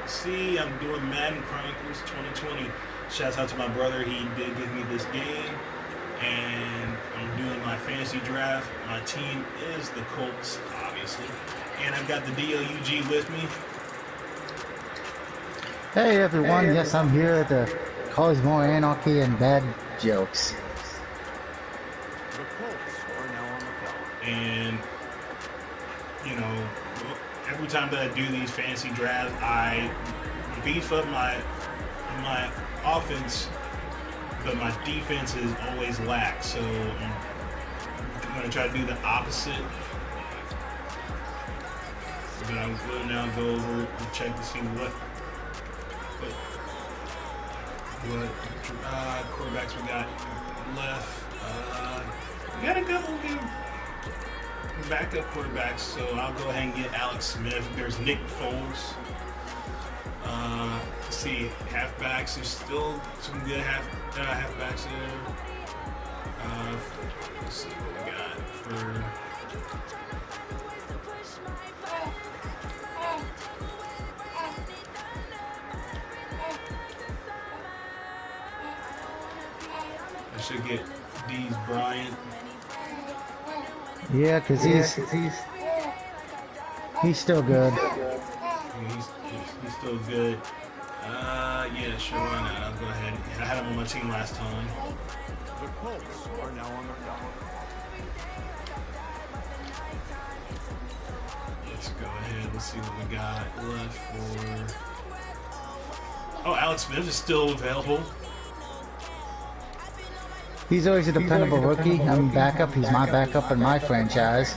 See, I'm doing Madden Chronicles 2020. Shouts out to my brother. He did give me this game, and I'm doing my fantasy draft. My team is the Colts, obviously, and I've got the DOUG with me. Hey everyone, yes, I'm here to cause more anarchy and bad jokes. The Colts are now on the clock. And you know, every time that I do these fantasy drafts, I beef up my offense, but my defense is always lax. So I'm gonna try to do the opposite. But I'm going to now go over and check to see what quarterbacks we got left. We got a couple good backup quarterbacks, so I'll go ahead and get Alex Smith. There's Nick Foles. Let's see, halfbacks. There's still some good halfbacks there. Let's see what we got for. I should get D's Bryant. Yeah, cause he's still good. He's still good. Yeah, sure, why not? I'll go ahead. I had him on my team last time. The Colts are now on the clock. Let's go ahead. Let's see what we got left for. Oh, Alex Smith is still available. He's always a dependable rookie. I'm backup. He's my backup in my franchise.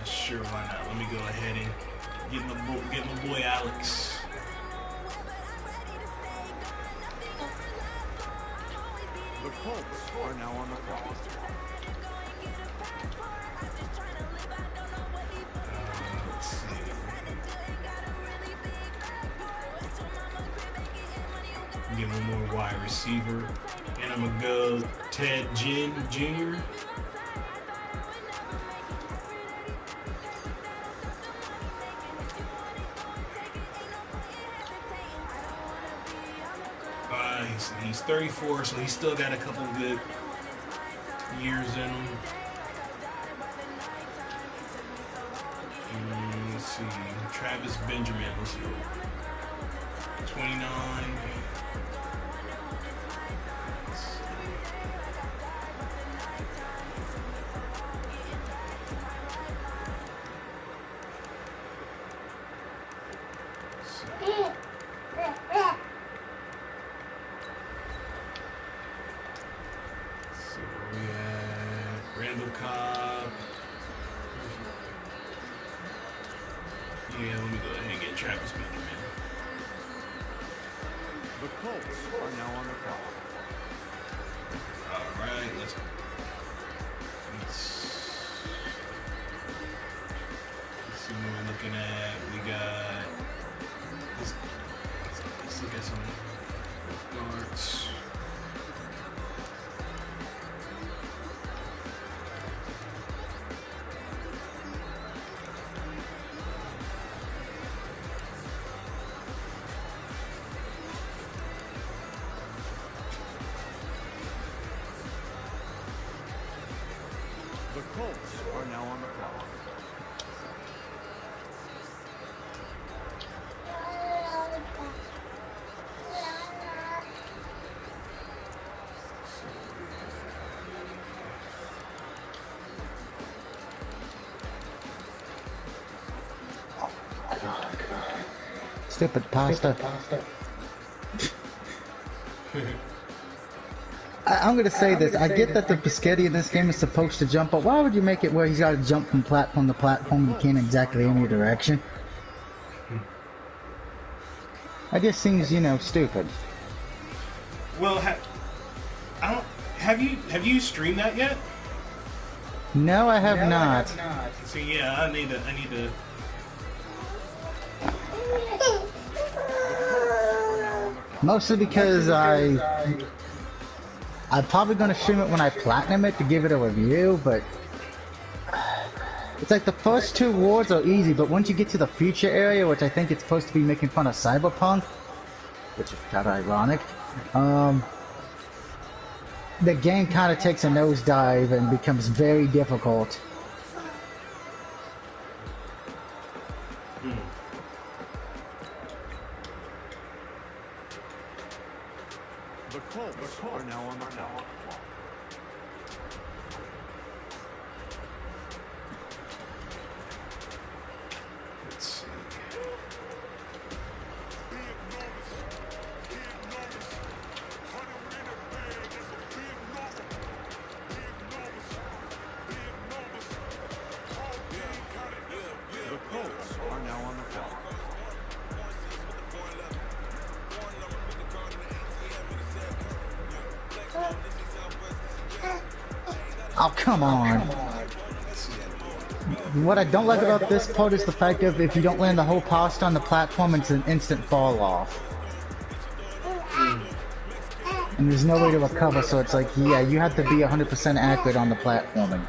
Sure, why not? Let me go ahead and get my boy Alex. The Colts are now on the clock. Let's see. Get one more wide receiver, and I'm gonna go Ted Ginn Jr. He's 34, so he's still got a couple good years in him. Let's see, Travis Benjamin, let's go. 29. Yeah, let me go ahead and get Travis Benjamin. The Colts are now on the clock. All right, let's see what we're looking at. We got let's look at some guards. The Colts are now on the clock. Stupid pasta. I'm gonna say this. I get that the Biscotti in this game is supposed to jump, but why would you make it where he's got to jump from platform to platform? You can't exactly any direction. It just seems, you know, stupid. Well, I don't. Have you streamed that yet? No, I have not. See, yeah, I need to. Mostly because I'm probably gonna stream it when I platinum it to give it a review, but It's like the first two wards are easy, but once you get to the future area, which I think it's supposed to be making fun of Cyberpunk, which is kind of ironic, the game kind of takes a nosedive and becomes very difficult. The Colts are now on the clock. Let's see. The Colts are now on the clock. Oh, come on. What I don't like about this part is the fact of if you don't land the whole pasta on the platform, it's an instant fall off. And there's no way to recover, so it's like, yeah, you have to be 100% accurate on the platforming.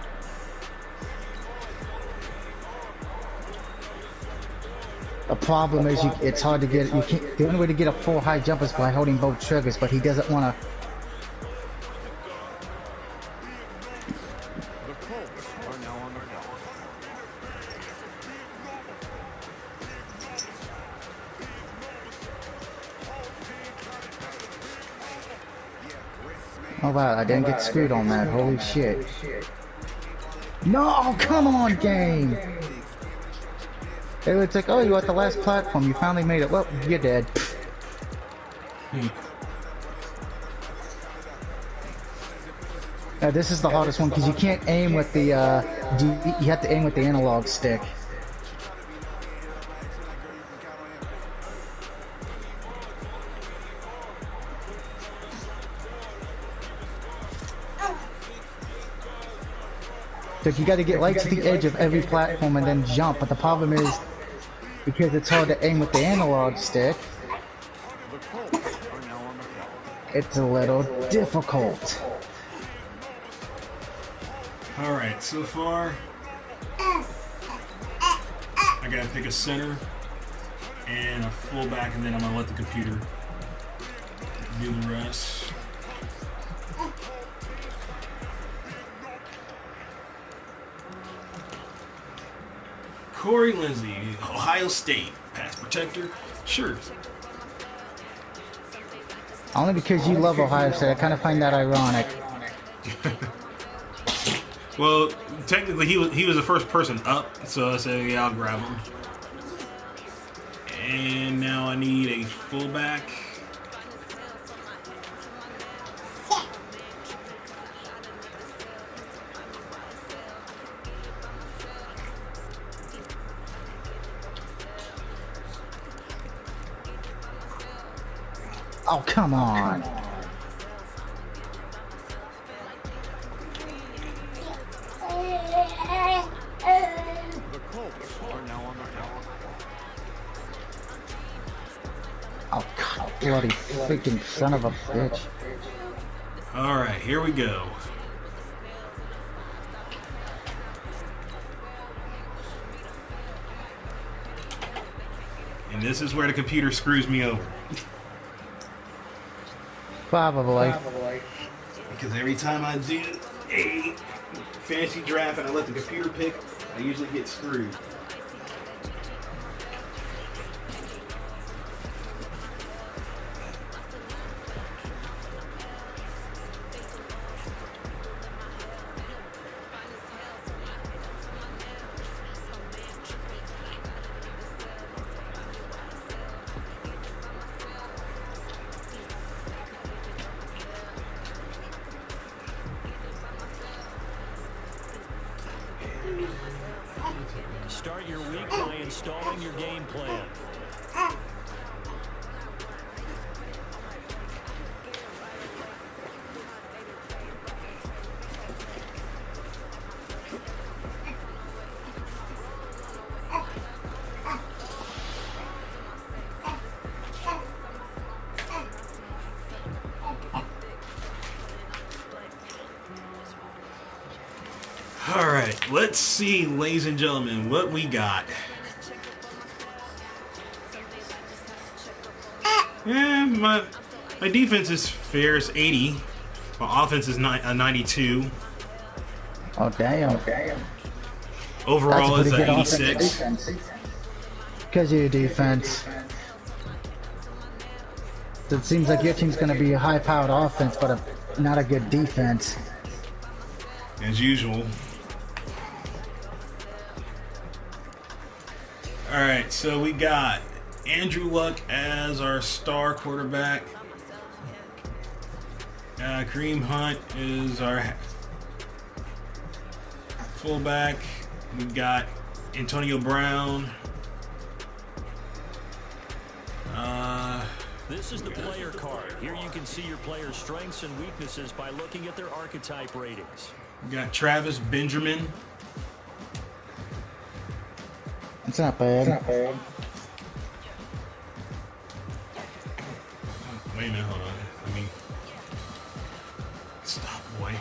The problem is it's hard to get, you can't, the only way to get a full high jump is by holding both triggers, but he doesn't want to. The Colts are now on the clock. Oh wow, I didn't get screwed on that, holy shit. No, come on, game! It's like, oh, you're at the last platform, you finally made it. Well, you're dead. This is the hardest one because you can't aim with the, you have to aim with the analog stick. So you got to get right to the edge of every platform and then jump, but the problem is, because it's hard to aim with the analog stick, The Colts are now on the clock. it's a little difficult. Alright, so far, I gotta pick a center and a fullback, and then I'm gonna let the computer do the rest. Corey Lindsey, Ohio State, pass protector. Sure. Only because you love Ohio State, I kind of find that ironic. Well, technically he was the first person up, so I said, yeah, I'll grab him. And now I need a fullback. Oh, come on. The Colts are now on the clock. Oh, God, bloody freaking son of a bitch. Alright, here we go. And this is where the computer screws me over. Probably. Because every time I do a fantasy draft and I let the computer pick, I usually get screwed. Start your week by installing your game plan. Alright, Let's see, ladies and gentlemen, what we got. My defense is fair, it's 80. My offense is 92. Oh, damn. That's Overall, a it's pretty good 86. offense. Because of your defense. So it seems like your team's going to be a high-powered offense, but not a good defense. As usual. Alright, so we got Andrew Luck as our star quarterback. Kareem Hunt is our fullback. We got Antonio Brown. This is the player card. Here you can see your player's strengths and weaknesses by looking at their archetype ratings. We got Travis Benjamin. It's not bad. Oh, wait a minute, hold on. Let me stop, boy.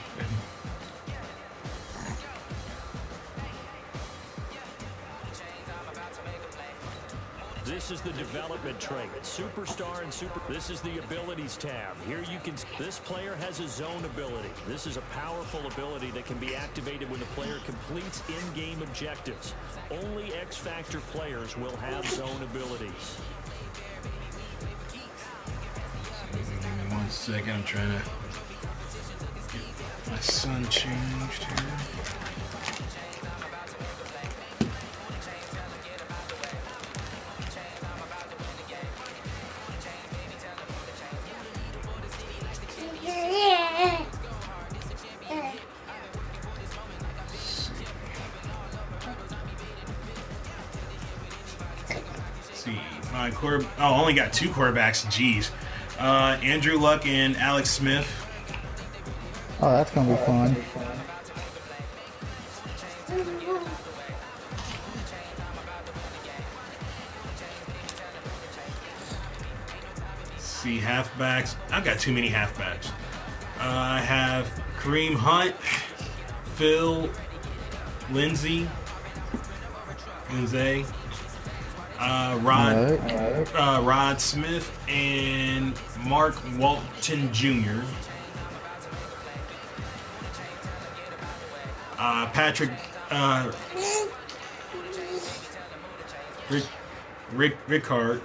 This is the development trait. Superstar and super. This is the abilities tab. Here you can. This player has a zone ability. This is a powerful ability that can be activated when the player completes in-game objectives. Only X-Factor players will have zone abilities. Give me 1 second. I'm trying to get my son changed here. I only got 2 quarterbacks. Jeez. Andrew Luck and Alex Smith. Oh, that's going to be fun. Let's see, halfbacks. I've got too many halfbacks. I have Kareem Hunt, Phil Lindsay, Rod Smith, and Mark Walton Jr. Patrick Rickard.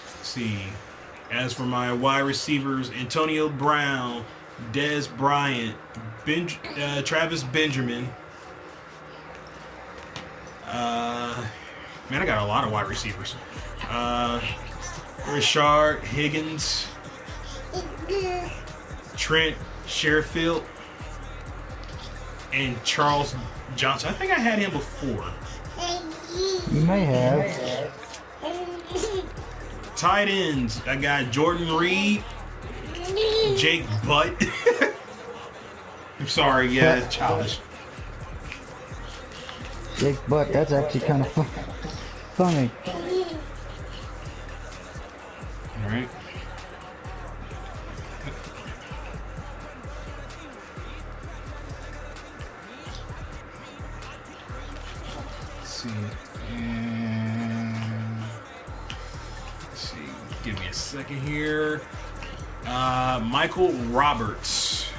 Let's see. As for my wide receivers, Antonio Brown, Dez Bryant, Travis Benjamin. Man, I got a lot of wide receivers. Rashard Higgins, Trent Sherfield, and Charles Johnson. I think I had him before. You may have. Tight ends, I got Jordan Reed, Jake Butt. I'm sorry, yeah, it's childish. Jake Butt, that's actually kind of funny. All right. Let's see. Let's see. Give me a second here. Michael Roberts.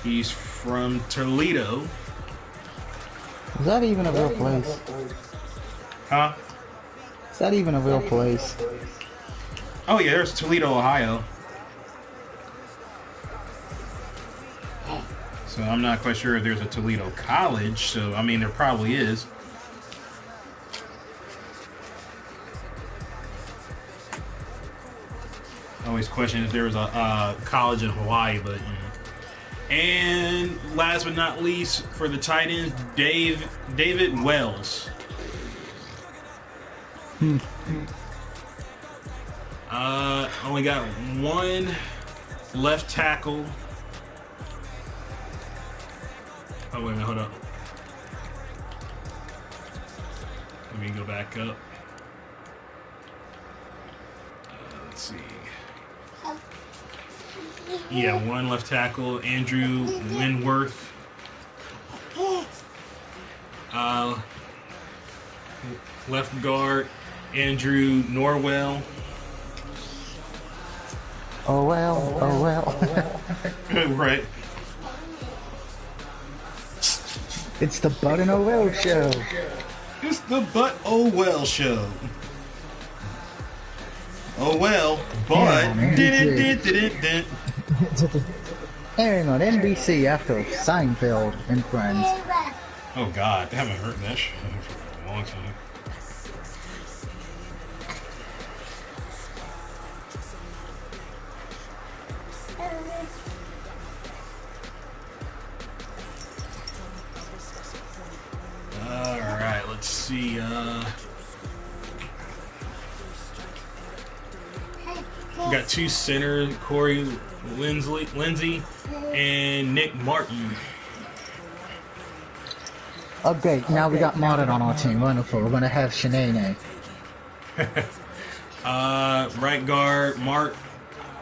He's from Toledo. Is that even a real place? Huh? Is that even a real place? Oh yeah, there's Toledo, Ohio. So I'm not quite sure if there's a Toledo college. So I mean, there probably is. I always question if there was a college in Hawaii, but. And last but not least, for the tight ends, David Wells. Only got 1 left tackle. Oh, wait a minute, hold up. Let me go back up. Let's see. Yeah, one left tackle, Andrew Winworth. Uh, left guard, Andrew Norwell. Oh well, oh well. Right. It's the Bud and Oh Well show. It's the But Oh Well show. Oh well, but did. Airing on NBC after Seinfeld and Friends. Oh God, I haven't heard that show for a long time. All right, let's see. We got two centers, Corey Lindsey and Nick Martin. Oh great, now we got modded on our team. Wonderful. We're gonna have Shanae. Right guard,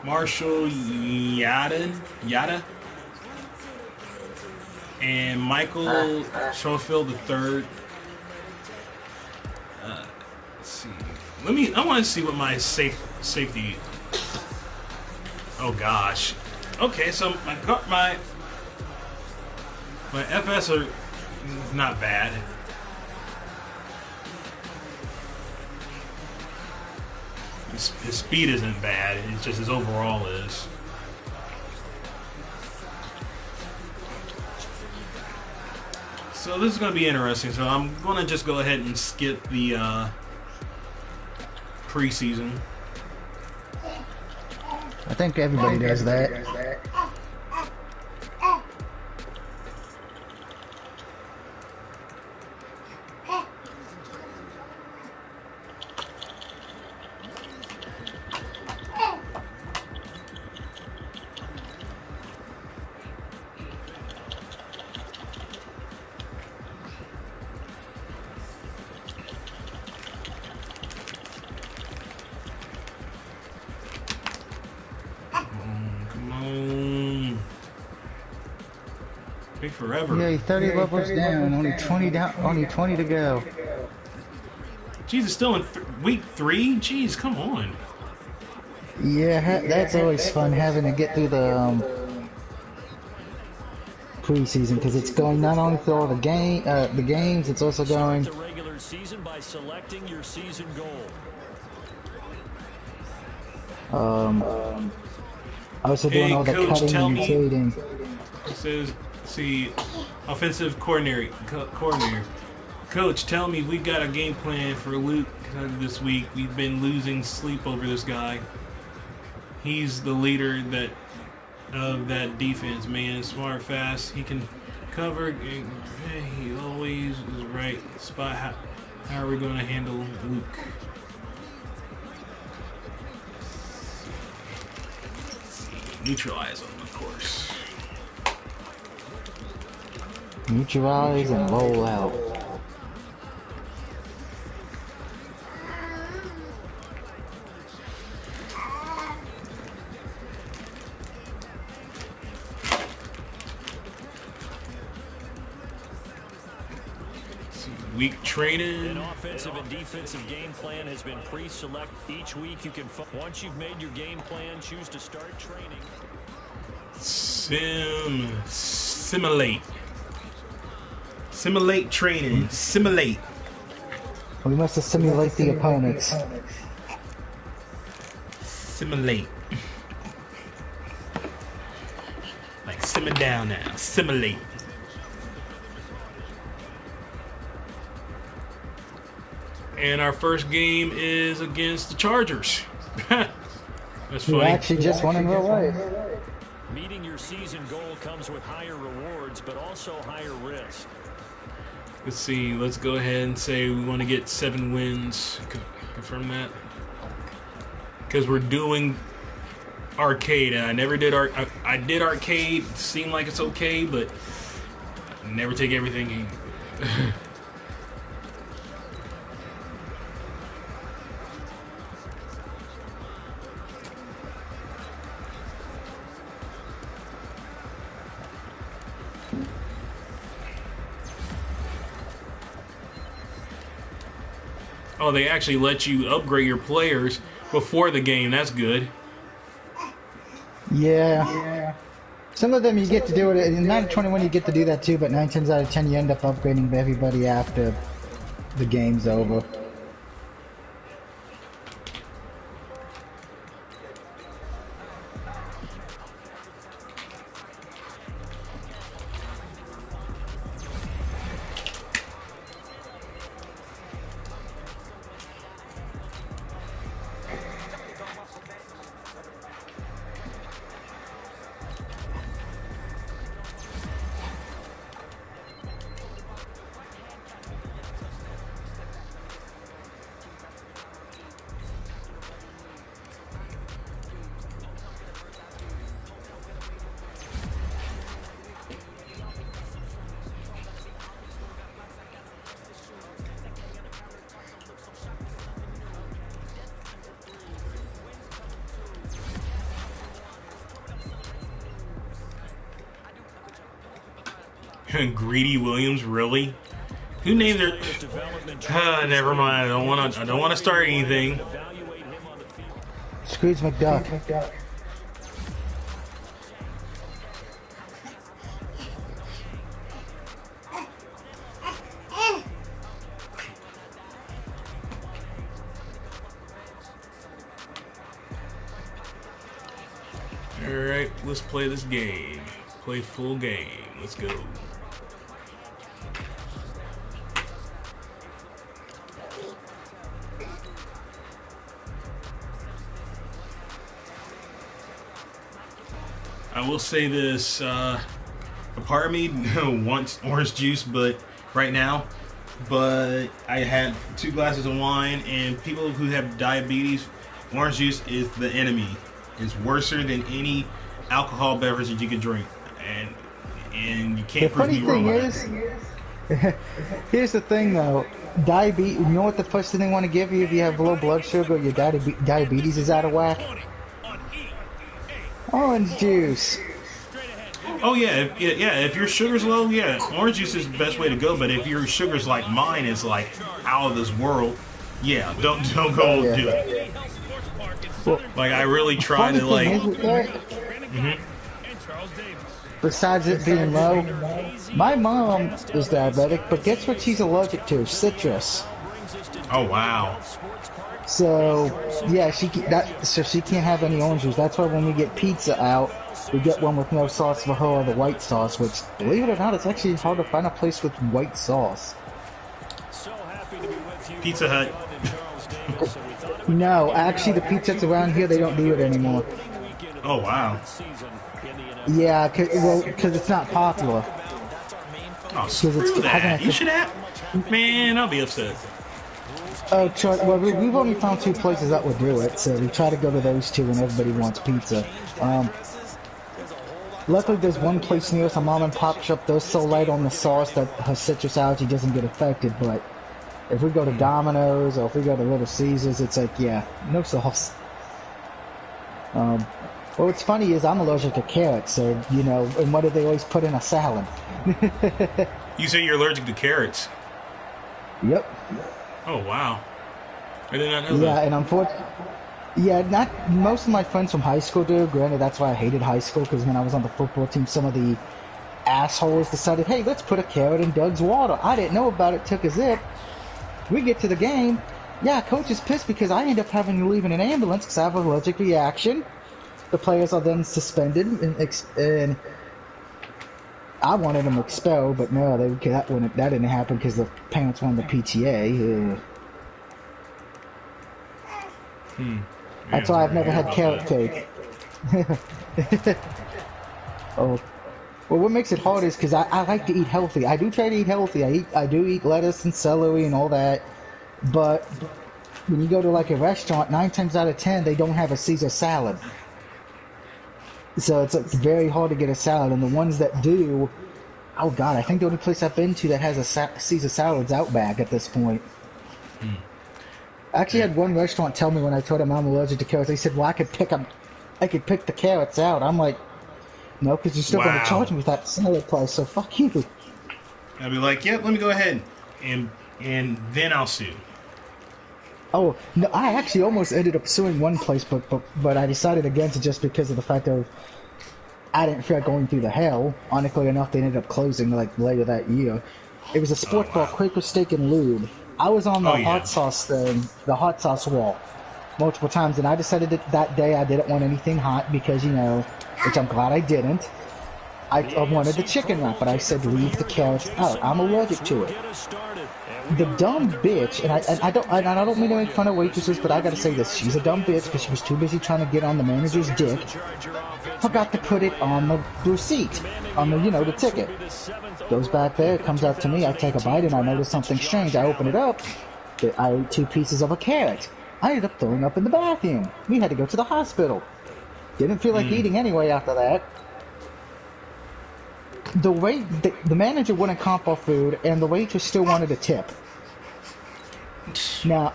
Marshall Yada, and Michael Schofield III. Let's see. I want to see what my safety. Oh gosh. Okay, so my FS are not bad. His speed isn't bad. It's just his overall is. So this is going to be interesting. So I'm going to just go ahead and skip the preseason. I think everybody does that. Forever. Yeah, 30 levels down, only 20 down, only 20 to go. Jeez, it's still in week 3? Jeez, come on. Yeah, that's always fun having to get through the preseason because it's going not only through all the games, it's also going. Start the regular season by selecting your season goal. Also doing all the Coach, cutting and trading. It says, see, offensive coordinator. Coach, tell me we got a game plan for Luke this week. We've been losing sleep over this guy. He's the leader of that defense, man. Smart, fast. He can cover. He always is right spot. How are we going to handle Luke? Neutralize him, of course. Neutralize and roll out. Week training. An offensive and defensive game plan has been pre-selected. Each week you can, once you've made your game plan, choose to start training. Simulate training. Simulate. We must simulate the opponents. Simulate. Like simmer down now. Simulate. And our first game is against the Chargers. That's funny. We actually just won in real life. Meeting your season goal comes with higher rewards, but also higher risk. Let's see. Let's go ahead and say we want to get 7 wins. Confirm that. Because we're doing arcade. I never did I did arcade. It seemed like it's okay, but I never take everything. Oh, they actually let you upgrade your players before the game. That's good. Yeah. Some of them you get to do it. In Madden 21 you get to do that too, but 9 times out of 10 you end up upgrading everybody after the game's over. Greedy Williams, really? Who named her? Never mind. I don't want to start anything. Scrooge McDuck. All right, let's play this game. Play full game. Let's go. I will say this, a part of me wants orange juice, but right now, but I had 2 glasses of wine, and people who have diabetes, orange juice is the enemy. It's worse than any alcohol beverage that you can drink, and you can't prove me wrong. The funny thing is, here's the thing though, diabetes. You know what the first thing they want to give you if you have low blood sugar, or your diabetes is out of whack? Orange juice. Oh yeah, if your sugar's low, yeah, orange juice is the best way to go. But if your sugar's like mine is like out of this world, yeah, don't go do it. Well, like I really try to like. Besides it being low, my mom is diabetic, but guess what she's allergic to? Citrus. Oh wow. So yeah, she can't have any orange juice. That's why when we get pizza out, we get one with no sauce for her or the white sauce. Which, believe it or not, it's actually hard to find a place with white sauce. Pizza Hut. No, actually, the Pizza Huts around here, they don't do it anymore. Oh wow. Yeah, because it's not popular. Oh, screw that. You should have. Man, I'll be upset. Oh, well, we've only found 2 places that would do it, so we try to go to those 2 when everybody wants pizza. Luckily, there's one place near us, a mom and pop shop. They're so light on the sauce that her citrus allergy doesn't get affected. But if we go to Domino's or if we go to Little Caesars, it's like, yeah, no sauce. Well, what's funny is I'm allergic to carrots, so, you know, and what do they always put in a salad? You say you're allergic to carrots? Yep. Oh, wow. I did not know that. Yeah, and unfortunately, not most of my friends from high school do. Granted, that's why I hated high school, because when I was on the football team, some of the assholes decided, hey, let's put a carrot in Doug's water. I didn't know about it, took a zip. We get to the game. Yeah, coach is pissed because I end up having to leave in an ambulance because I have an allergic reaction. The players are then suspended, and I wanted them expelled, but no, that didn't happen because the parents wanted the PTA. That's why I've never had carrot cake. Oh, well, what makes it hard is because I like to eat healthy. I do try to eat healthy. I do eat lettuce and celery and all that, but when you go to like a restaurant, 9 times out of 10 they don't have a Caesar salad. So it's like very hard to get a salad, and the ones that do, oh god, I think the only place I've been to that has a Caesar salad's Outback at this point. I actually had one restaurant tell me when I told them I'm allergic to carrots, they said, well, I could pick the carrots out. I'm like, no, because you're still going to charge me with that salad price, so fuck you. I'd be like, yep, let me go ahead, and then I'll sue. Oh, no, I actually almost ended up suing one place, but I decided against it just because of the fact of I didn't feel like going through the hell. Ironically enough, they ended up closing like later that year. It was a Oh sport called wow. Quaker Steak and Lube. I was on Oh the yeah. hot sauce thing, the hot sauce wall, multiple times, and I decided that day I didn't want anything hot because, which I'm glad I didn't. I wanted the AFC Pro chicken wrap, Bowl but I kicker said from a leave the year ago, carrots out. Jason I'm Myers allergic will to it. get us started. And we The are dumb underway bitch, in the and second I half don't mean to ball make game. fun of The waitresses, but I Steelers gotta few say this: yards she's a into the dumb end bitch because she zone. was too busy trying to get on the So manager's here's the dick. Charger offense Forgot to making their put it way on out. the receipt, Commanding on the the offense will ticket. be the 7th Goes overall back there, pick it in the comes out to me. I take a 2018 bite and I notice draft. It's something strange. Josh I open it Allen. up. I ate 2 pieces of a carrot. I ended up throwing up in the bathroom. We had to go to the hospital. Didn't feel like Mm. eating anyway after that. The manager wouldn't comp our food, and the waitress still wanted a tip. Now,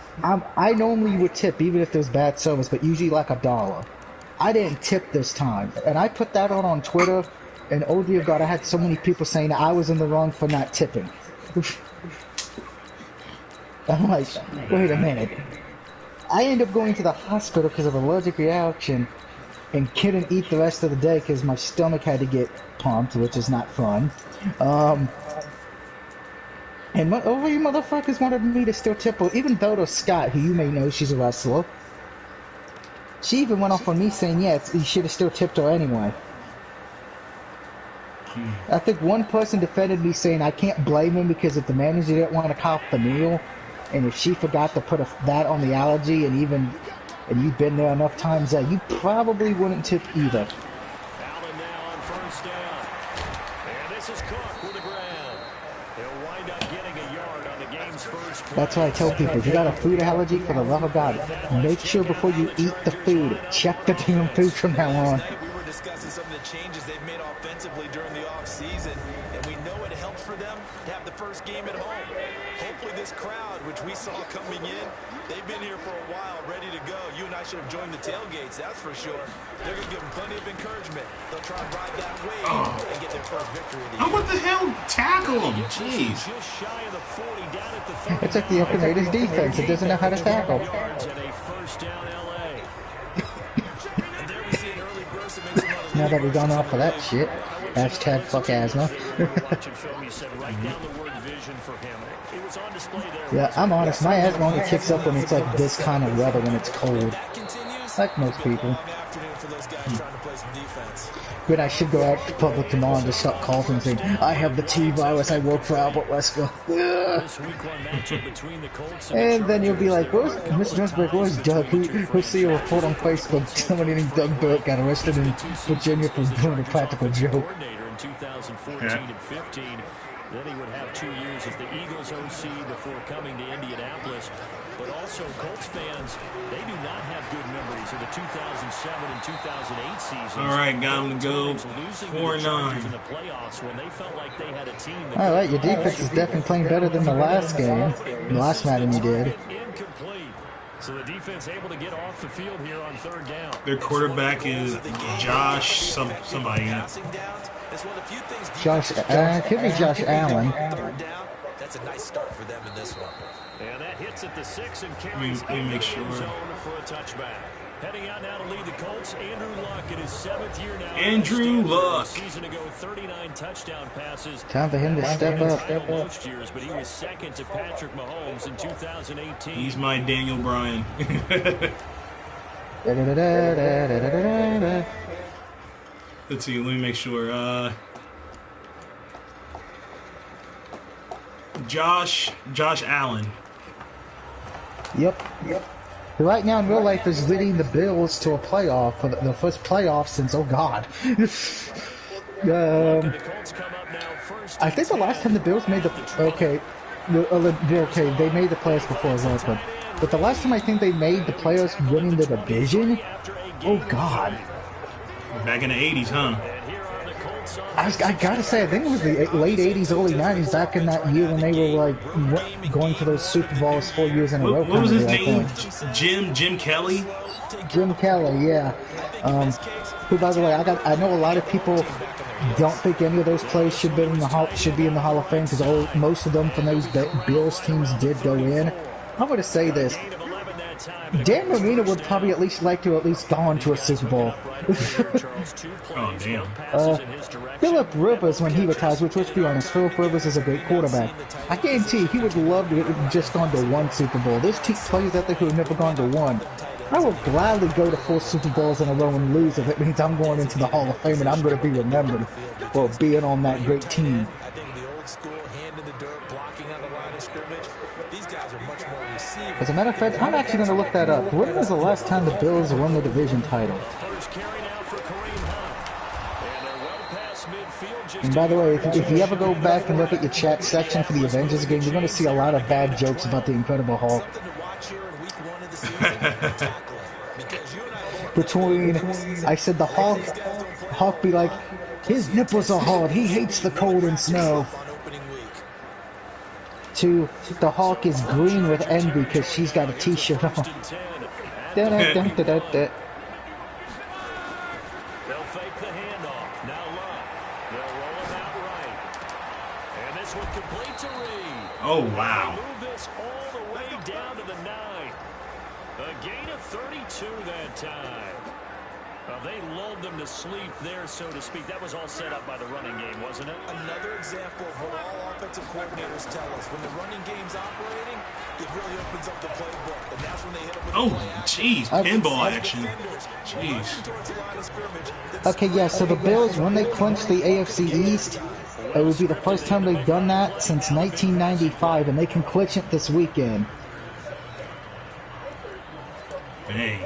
I normally would tip even if there's bad service, but usually like $1. I didn't tip this time, and I put that on Twitter, and oh dear God, I had so many people saying that I was in the wrong for not tipping. I'm like, wait a minute. I end up going to the hospital because of allergic reaction, and couldn't eat the rest of the day because my stomach had to get pumped, which is not fun. And over you motherfuckers wanted me to still tip her, even Dodo Scott, who you may know, she's a wrestler. She even went off on me saying, yeah, you should have still tipped her anyway. I think one person defended me saying I can't blame him because if the manager didn't want to cop the meal, and if she forgot to put that on the allergy, and you've been there enough times that you probably wouldn't tip either. Allen now on first down. And this is Cook with the ground. He'll wind up getting a yard on the game's first play. That's why I tell people, if you got a food allergy, for the love of God, make sure before you eat the food, check the damn food from now on. We were discussing some of the changes they've made offensively during the offseason, and we know it helps for them to have the first game at home. Hopefully this crowd, which we saw coming in, they've been here for a while, ready to go. You and I should have joined the tailgates, that's for sure. They're going to give them plenty of encouragement. They'll try and ride that wave and get their first victory of the year. Oh, what the hell? Tackle him. Jeez. Just shy of the 40 down at the 30. It's like the Oakland Raiders defense. It doesn't know how to tackle. Yards and a first down LA. And there we see an early burst that makes them one of the Now that we've gone leaders. off of that shit. Hashtag fuck asthma. Watching film, you said right down the word vision for him. It was on display there. Yeah, I'm honest. My asthma only kicks up when it's like this kind of weather, when it's cold. That continues. Like most people. Long afternoon for those guys trying to play some defense. But I should go out to public tomorrow and just start coughing saying, I have the T-virus, I work for Albert Wesker. This week one matchup between the Colts and And the then you'll be like, Chargers. where's Mr. Jonesburg, where's Doug? Who'll see a report on Facebook, somebody named Doug Burke got arrested in Virginia for doing a practical joke. Coordinator in 2014 and 15. Then he would have 2 years as the Eagles OC before coming to Indianapolis. But also, Colts fans, they do not have good memories of the 2007 and 2008 seasons. All right, got him to go. Losing to the Chargers in 4-9. the playoffs when they felt like they had a team that All right, your defense is definitely playing better than the last game. The last Madden you did. incomplete. So the defense able to get off the field here on third down. Their quarterback is Josh somebody. Passing downs, it's one of the few things Josh, could be Josh Allen. third down. That's a nice start for them in this one. And that hits at the 6 and carries Let me make out sure. of the end zone for a touchback. Heading out now to lead the Colts, Andrew Luck in his 7th year now. Andrew Luck. A season ago, 39 touchdown passes. Time for him to step up. Most years, but he was second to Patrick Mahomes in 2018. He's my Daniel Bryan. Da-da-da-da-da-da-da-da. Let's see. Let me make sure. Josh Allen. Yep. Who right now in real life is leading the Bills to a playoff for the first playoff since, oh God. The Colts come up now first. I think the last time the Bills made the they made the playoffs before as well, but the last time I think they made the playoffs winning the division, oh God. Back in the 80s, huh? And here are the Colts on I gotta say, I think it was the late 80s, early 90s, back in that year when they were like going to those Super Bowls 4 years in a row. What was his kind of name? thing. Jim Kelly? Jim Kelly, yeah. Who, by the way, I know a lot of people don't think any of those players should be in the Hall of Fame because most of them from those Bills teams did go in. I'm going to say this: Dan Marino would probably at least like to at least gone to a Super Bowl. Oh, damn. Phillip Rivers, when he retires, which let's be honest, Phillip Rivers is a great quarterback. I guarantee he would love to have just gone to one Super Bowl. There's two players out there who have never gone to one. I would gladly go to 4 Super Bowls in a row and lose if it means I'm going into the Hall of Fame and I'm going to be remembered for being on that great team. I think the old school hand in the dirt, blocking on the line of scrimmage, these guys are much more receivers. As a matter of fact, I'm actually going to look that up. When was the last time the Bills won the division title? And by the way, if you ever go back and look at your chat section for the Avengers game, you're going to see a lot of bad jokes about the Incredible Hulk. Between, I said the Hulk be like, his nipples are hard, he hates the cold and snow. To the Hulk is green with envy because she's got a t-shirt on. They'll fake the handoff. Now Love. They'll roll him out right. And this one complete to Reed. Oh, wow. Move this all the way down to the 9. A gain of 32 that time. They lulled them to sleep there, so to speak. That was all set up by the running game, wasn't it? Another example of what all offensive coordinators tell us. When the running game's operating, it really opens up the playbook. And that's when they hit them with Oh, jeez. Pinball action. Jeez. Okay, yeah, so the Bills, when they clinched the AFC East, it would be the first time they've done that since 1995, and they can clinch it this weekend. Dang.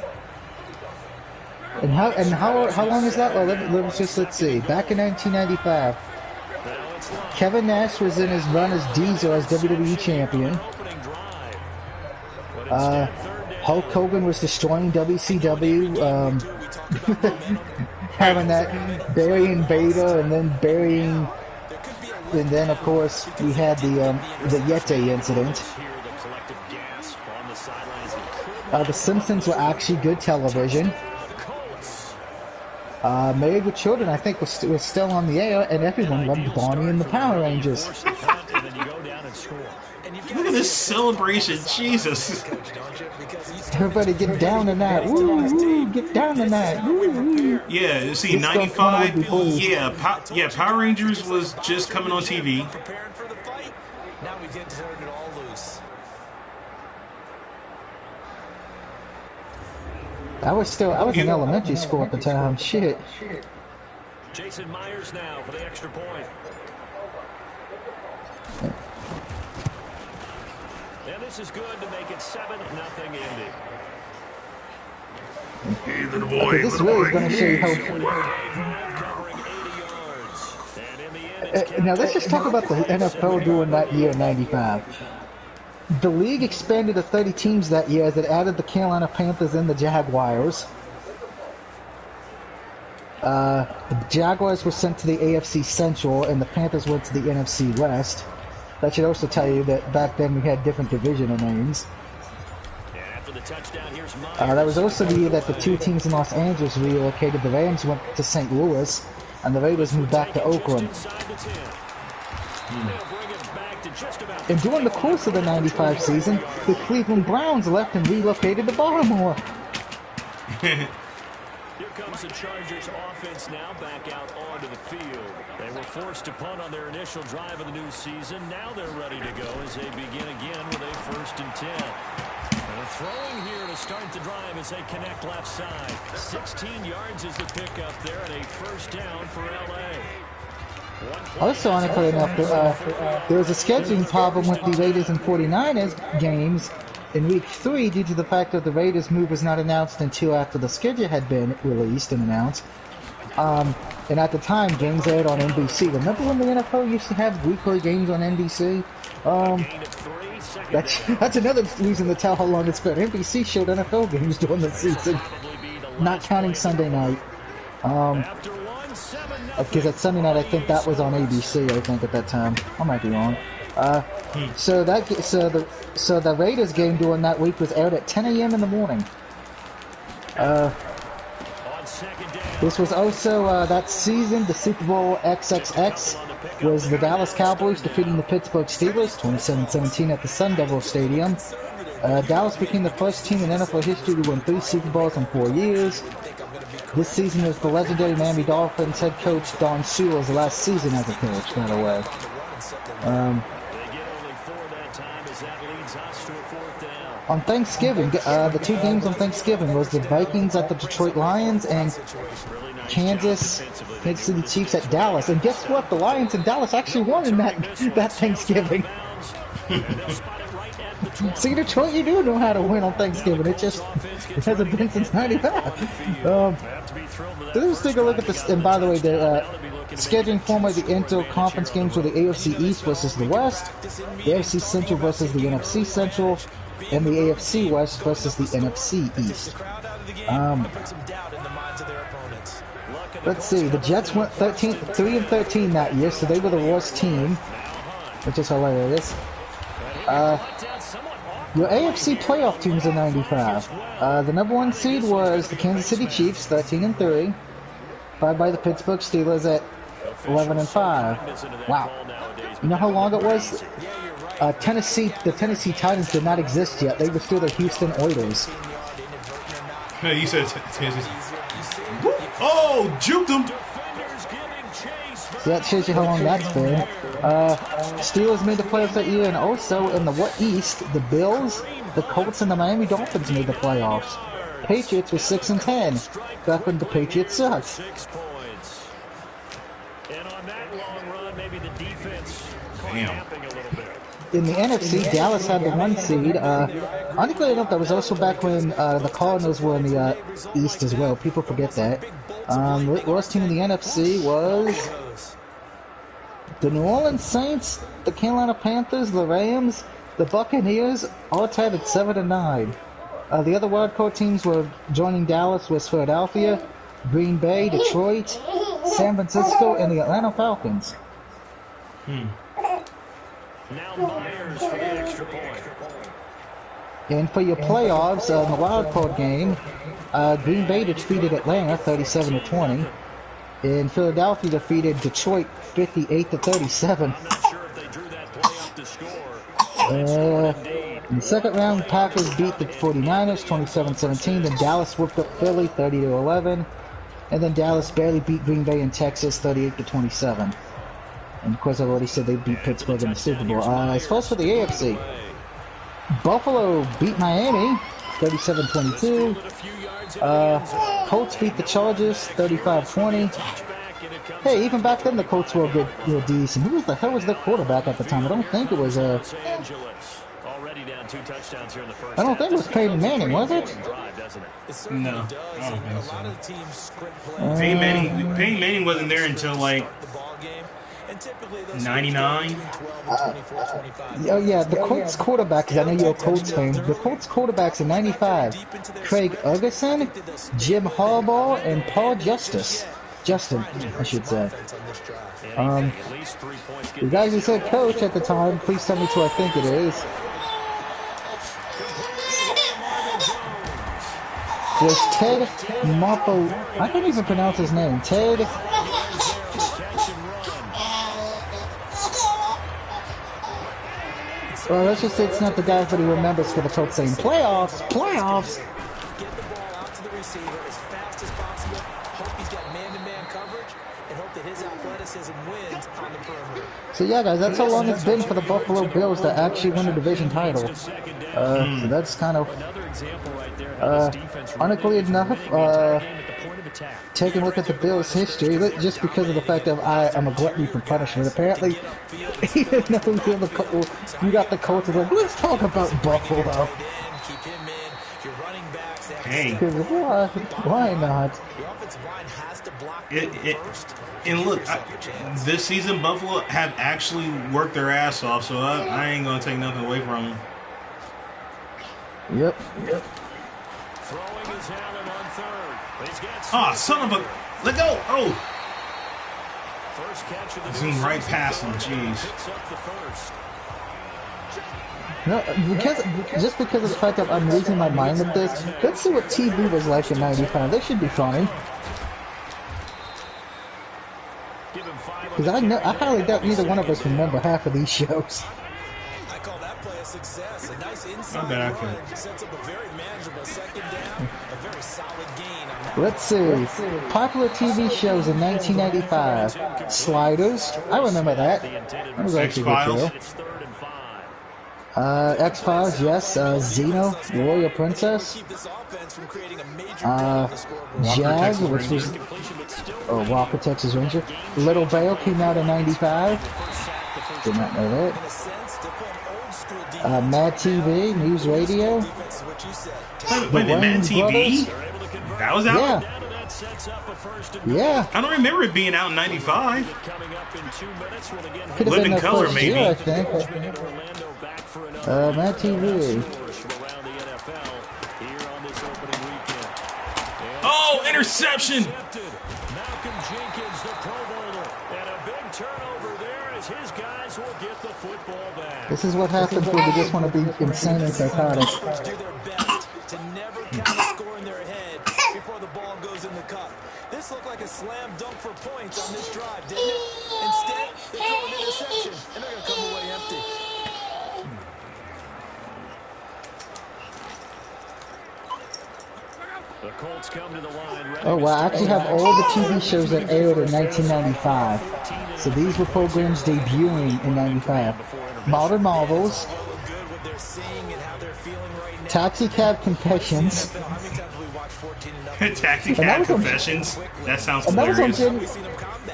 And how long is that? Well, let's see. Back in 1995, Kevin Nash was in his run as Diesel as WWE champion. Hulk Hogan was destroying WCW, having that burying Vader and then of course we had the Yeti incident. The Simpsons were actually good television. Married with Children, I think, was still on the air, and everyone loved Barney and the Power Rangers. Look at this celebration, Jesus. Everybody get down tonight. Woo, woo, get down tonight. Woo, woo. Yeah, you see, 95, yeah, Power Rangers was just coming on TV. Preparing for the fight. Now we get to turn it all loose. I was in elementary school at the time. Shit. Jason Myers now for the extra point. And this is good to make it 7-0 Indy. Hey, little boy. Okay, this really is going to show you how. Covering 80 yards. And in the end, it's Now let's just talk about the NFL doing that year, 95. The league expanded to 30 teams that year as it added the Carolina Panthers and the Jaguars. The Jaguars were sent to the AFC Central and the Panthers went to the NFC West. That should also tell you that back then we had different divisional names. after the touchdown, here's Myers. That was also the year that the two teams in Los Angeles relocated. The Rams went to St. Louis and the Raiders moved back to Oakland. And during the course of the 95 season, the Cleveland Browns left and relocated to Baltimore. Here comes the Chargers offense now back out onto the field. They were forced to punt on their initial drive of the new season. Now they're ready to go as they begin again with a 1st and 10. And they're throwing here to start the drive as they connect left side. 16 yards is the pickup there and a 1st down for L.A. Also, ironically enough, there was a scheduling problem with the Raiders and 49ers games in Week 3 due to the fact that the Raiders' move was not announced until after the schedule had been released and announced. And at the time, games aired on NBC. Remember when the NFL used to have weekly games on NBC? That's another reason to tell how long it's been. NBC showed NFL games during the season, not counting Sunday night. Because at Sunday night, I think that was on ABC. I think at that time, I might be wrong. So the Raiders game during that week was aired at 10 a.m. in the morning. This was also that season. The Super Bowl XXX was the Dallas Cowboys defeating the Pittsburgh Steelers 27-17 at the Sun Devil Stadium. Dallas became the first team in NFL history to win 3 Super Bowls in 4 years. This season was the legendary Miami Dolphins head coach Don Shula's last season as a coach, by the way. On Thanksgiving, the 2 games on Thanksgiving was the Vikings at the Detroit Lions and Kansas City Chiefs at Dallas. And guess what? The Lions and Dallas actually won in that Thanksgiving. See, Detroit, you do know how to win on Thanksgiving. It hasn't been since '95. Let's take a look at this. And by the way, the scheduling form of the inter-conference games were the AFC East versus the West, the AFC Central versus the NFC Central, and the AFC West versus the NFC East. Let's see. The Jets went 3-13 that year, so they were the worst team, which is hilarious. Your AFC playoff teams in '95. The number 1 seed was the Kansas City Chiefs, 13-3, followed by the Pittsburgh Steelers at 11-5. Wow. You know how long it was? The Tennessee Titans did not exist yet. They were still the Houston Oilers. Hey, you said Kansas. Oh, juked him. So that shows you how long that's been. Steelers made the playoffs that year, and also in the East, the Bills, the Colts, and the Miami Dolphins made the playoffs. Patriots were 6-10, back when the Patriots sucked. Damn. In the NFC, Dallas had the 1 seed. Honestly enough, that was also back when the Cardinals were in the East as well. People forget that. The worst team in the NFC was the New Orleans Saints, the Carolina Panthers, the Rams, the Buccaneers, all tied at 7-9. The other wildcard teams were joining Dallas was Philadelphia, Green Bay, Detroit, San Francisco, and the Atlanta Falcons. Now Myers for the extra point. And for your playoffs, in the wildcard game, Green Bay defeated Atlanta 37-20. And Philadelphia defeated Detroit 58-37. I'm not sure if they drew that play up to score. In the second round, Packers beat the 49ers 27-17. Then Dallas whooped up Philly 30-11. And then Dallas barely beat Green Bay in Texas 38-27. And of course, I've already said they beat Pittsburgh in the Super Bowl. As far as for the AFC, Buffalo beat Miami 37-22. Colts beat the Chargers 35-20. Hey, even back then the Colts were good, decent. Who the hell was their quarterback at the time? I don't think it was I don't think it was Peyton Manning, was it? No, I don't think so. Peyton Manning wasn't there until like 99. Oh yeah, the Colts quarterback, because I know you're a Colts fan. The Colts quarterbacks in '95: Craig Ferguson, Jim Harbaugh, and Paul Justin, I should say. The guy who said coach at the time, please tell me who I think it is, was Ted Marpo. I can't even pronounce his name. Ted. Well, let's just say it's not the guy that he remembers for the Colts saying playoffs. Get the ball out to the receiver as fast as possible. Hope he's got man-to-man coverage, and hope that his athleticism wins on the perimeter. So yeah, guys, that's how long it's been for the Buffalo Bills to actually win a division title. So that's kind of, honestly enough, taking a look at the Bills' history, just because of the fact that I'm a gluttony for punishment. Apparently, even though you got the Colts, like, let's talk about Buffalo. Hey, why not? And look, this season Buffalo have actually worked their ass off, so I ain't gonna take nothing away from them. Yep. Throwing his Allen on third. Ah, son of a... Let go! Oh! First catch of the Zoom right past him, jeez. No, just because of the fact that I'm losing my mind with this, let's see what TV was like in '95. They should be fine. Because I highly doubt neither one of us remember half of these shows. I call that play a success. A nice I bet I could. Sets up a very manageable second down, a very solid gain on that. Let's see. Popular TV shows in 1995. Sliders. I remember that. That was actually a good X-Files. show. X-Files, yes. Xeno, Warrior Princess. Keep this offense from creating a major play on the scoreboard. Jag, Texas which was Ranger. Walker, Texas Ranger. Little Vale came out in 95. Did not know In that. a sense, to play an old school defense. Mad TV, News Radio. Defense is what you said. Wait a minute, Mad Wayans TV? Brothers. That was out? Yeah. Yeah. I don't remember it being out in 95. Could have Live been in their Color, first maybe. year, I think. Mad TV. Oh, interception! Malcolm Jenkins, the Pro Bowler, and a big turnover there as his guys will get the football back. This is what happens when we just want to be insane and psychotic. Do their best to never count a score in their head before the ball goes in the cup. This looked like a slam dunk for points on this drive, didn't it? Instead, they throw an interception, and they're going to come away empty. The Colts come to the line. Oh, well, I actually have all the TV shows that aired in 1995. So these were programs debuting in 95. Modern Marvels, Look good what they're seeing and how they're feeling right now. Taxi Cab Confessions, How many times we watched 14 and up? Taxi And that Cab was on- Confessions. That sounds and that was on hilarious.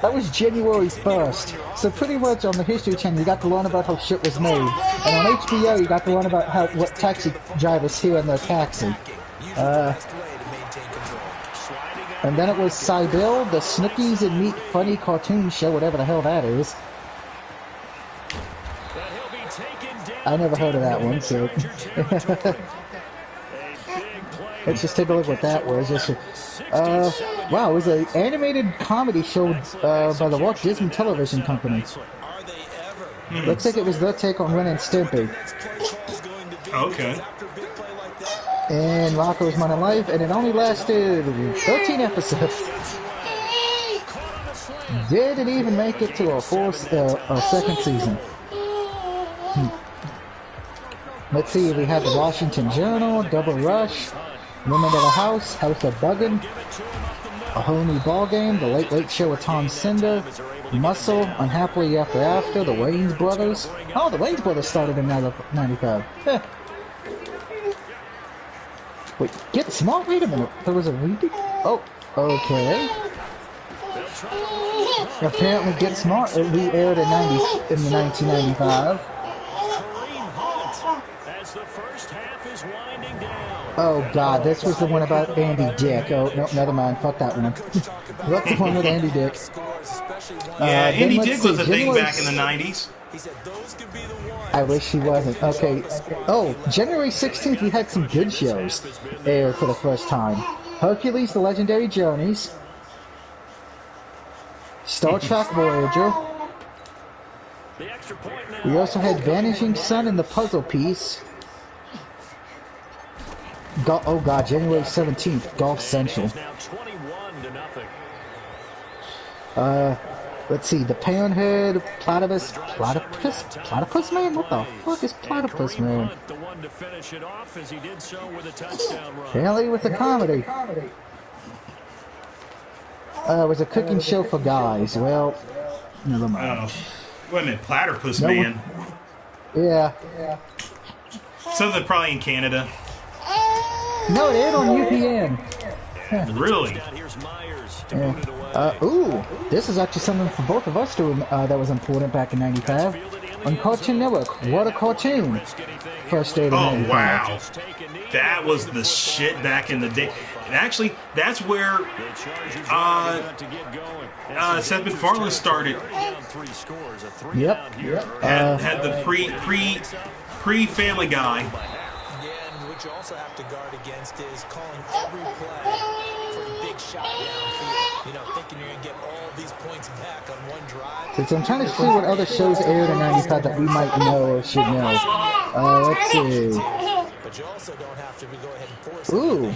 that was January 1st. So pretty much on the History Channel, you got to learn about how shit was made. And on HBO, you got to learn about what taxi drivers hear in their taxi. And then it was Cybele, the Snookies and Meat Funny cartoon show, whatever the hell that is. I never heard of that one, so let's just take a look what that was. Just, wow, it was an animated comedy show by the Walt Disney Television Company. Looks like it was their take on Ren and Stimpy. Okay. And Rocco's Modern Life, and it only lasted 13 episodes. Didn't even make it to a second season. Let's see, we had the Washington Journal, Double Rush, Women of the House, House of Buggin', A Whole New Ball Game, The Late Late Show with Tom Cinder, Muscle, Unhappily Ever After, The Wayans Brothers. Oh, The Wayans Brothers started in 95. Wait, Get Smart? Wait a minute. There was a repeat? Oh, okay. Apparently Get Smart re-aired in 1995. Oh god, this was the one about Andy Dick. Oh, no, never mind. Fuck that one. What's the one with Andy Dick? Yeah, Andy then Dick let's was see, a thing January back in the 90s. I wish he wasn't. Okay. Oh, January 16th, we had some good shows aired for the first time. Hercules, The Legendary Journeys. Star Trek Voyager. We also had Vanishing Sun and The Puzzle Piece. Oh god, January 17th, Golf Central. Let's see, The Parenthood, Platypus Man? What the fuck is Platypus Man? Apparently it was a comedy. It was a cooking show for guys. Well, never mind. Wait a minute, Platypus Man. Yeah. Something probably in Canada. No, it aired on UPN. Really? Yeah. Ooh, this is actually something for both of us to that was important back in 95. On Cartoon Network, What a Cartoon! First aired in 95. Wow. That was the shit back in the day. And actually, that's where Seth MacFarlane started. Yep. Had the pre-Family Guy. Again, what you also have to guard against is calling every play for a big shot downfield. You know, thinking you're going to get all these points back on one drive. So I'm trying to see what other shows aired in 95 that we might know or should know. Let's see. But you also don't have to go ahead and force Ooh,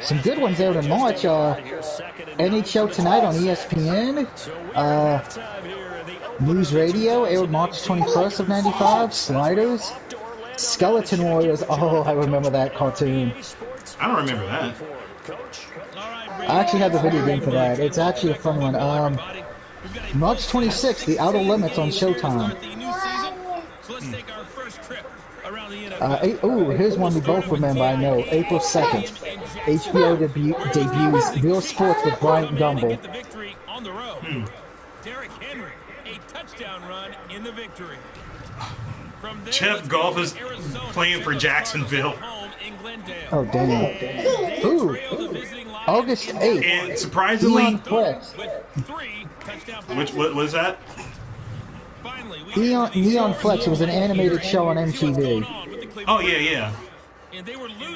some good ones aired in March. NHL Tonight on ESPN. News Radio aired March 21st of 95. Sliders. Skeleton Warriors. Oh, I remember that cartoon. I don't remember that. I actually have the video game for that. It's actually a fun one. March 26th, The Outer Limits on Showtime. Oh, here's one we both remember, I know. April 2nd. HBO debuts Real Sports with Bryant Gumbel. Derrick Henry, a touchdown run in the victory. Jeff Goff is playing for Jacksonville. Oh, damn. Ooh. August 8th. And surprisingly, Eon Flex. what was that? Neon Flex was an animated show on MTV. Oh, yeah.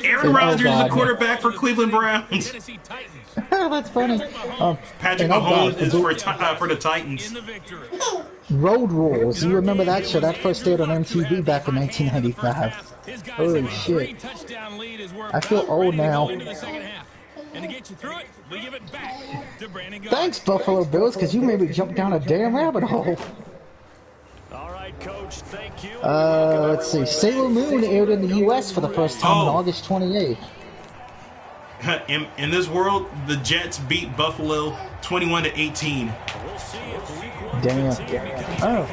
Aaron Rodgers is a quarterback for Cleveland Browns. That's funny. Patrick Mahomes is for the Titans. Road Rules. You remember that show? That first aired on MTV back in 1995. Holy shit. I feel old now. Thanks, Buffalo Bills, because you made me jump down a damn rabbit hole. All right, Coach, thank you. Let's see. Sailor Moon aired in the U.S. for the first time on August 28th. In this world, the Jets beat Buffalo 21-18. Damn. Oh.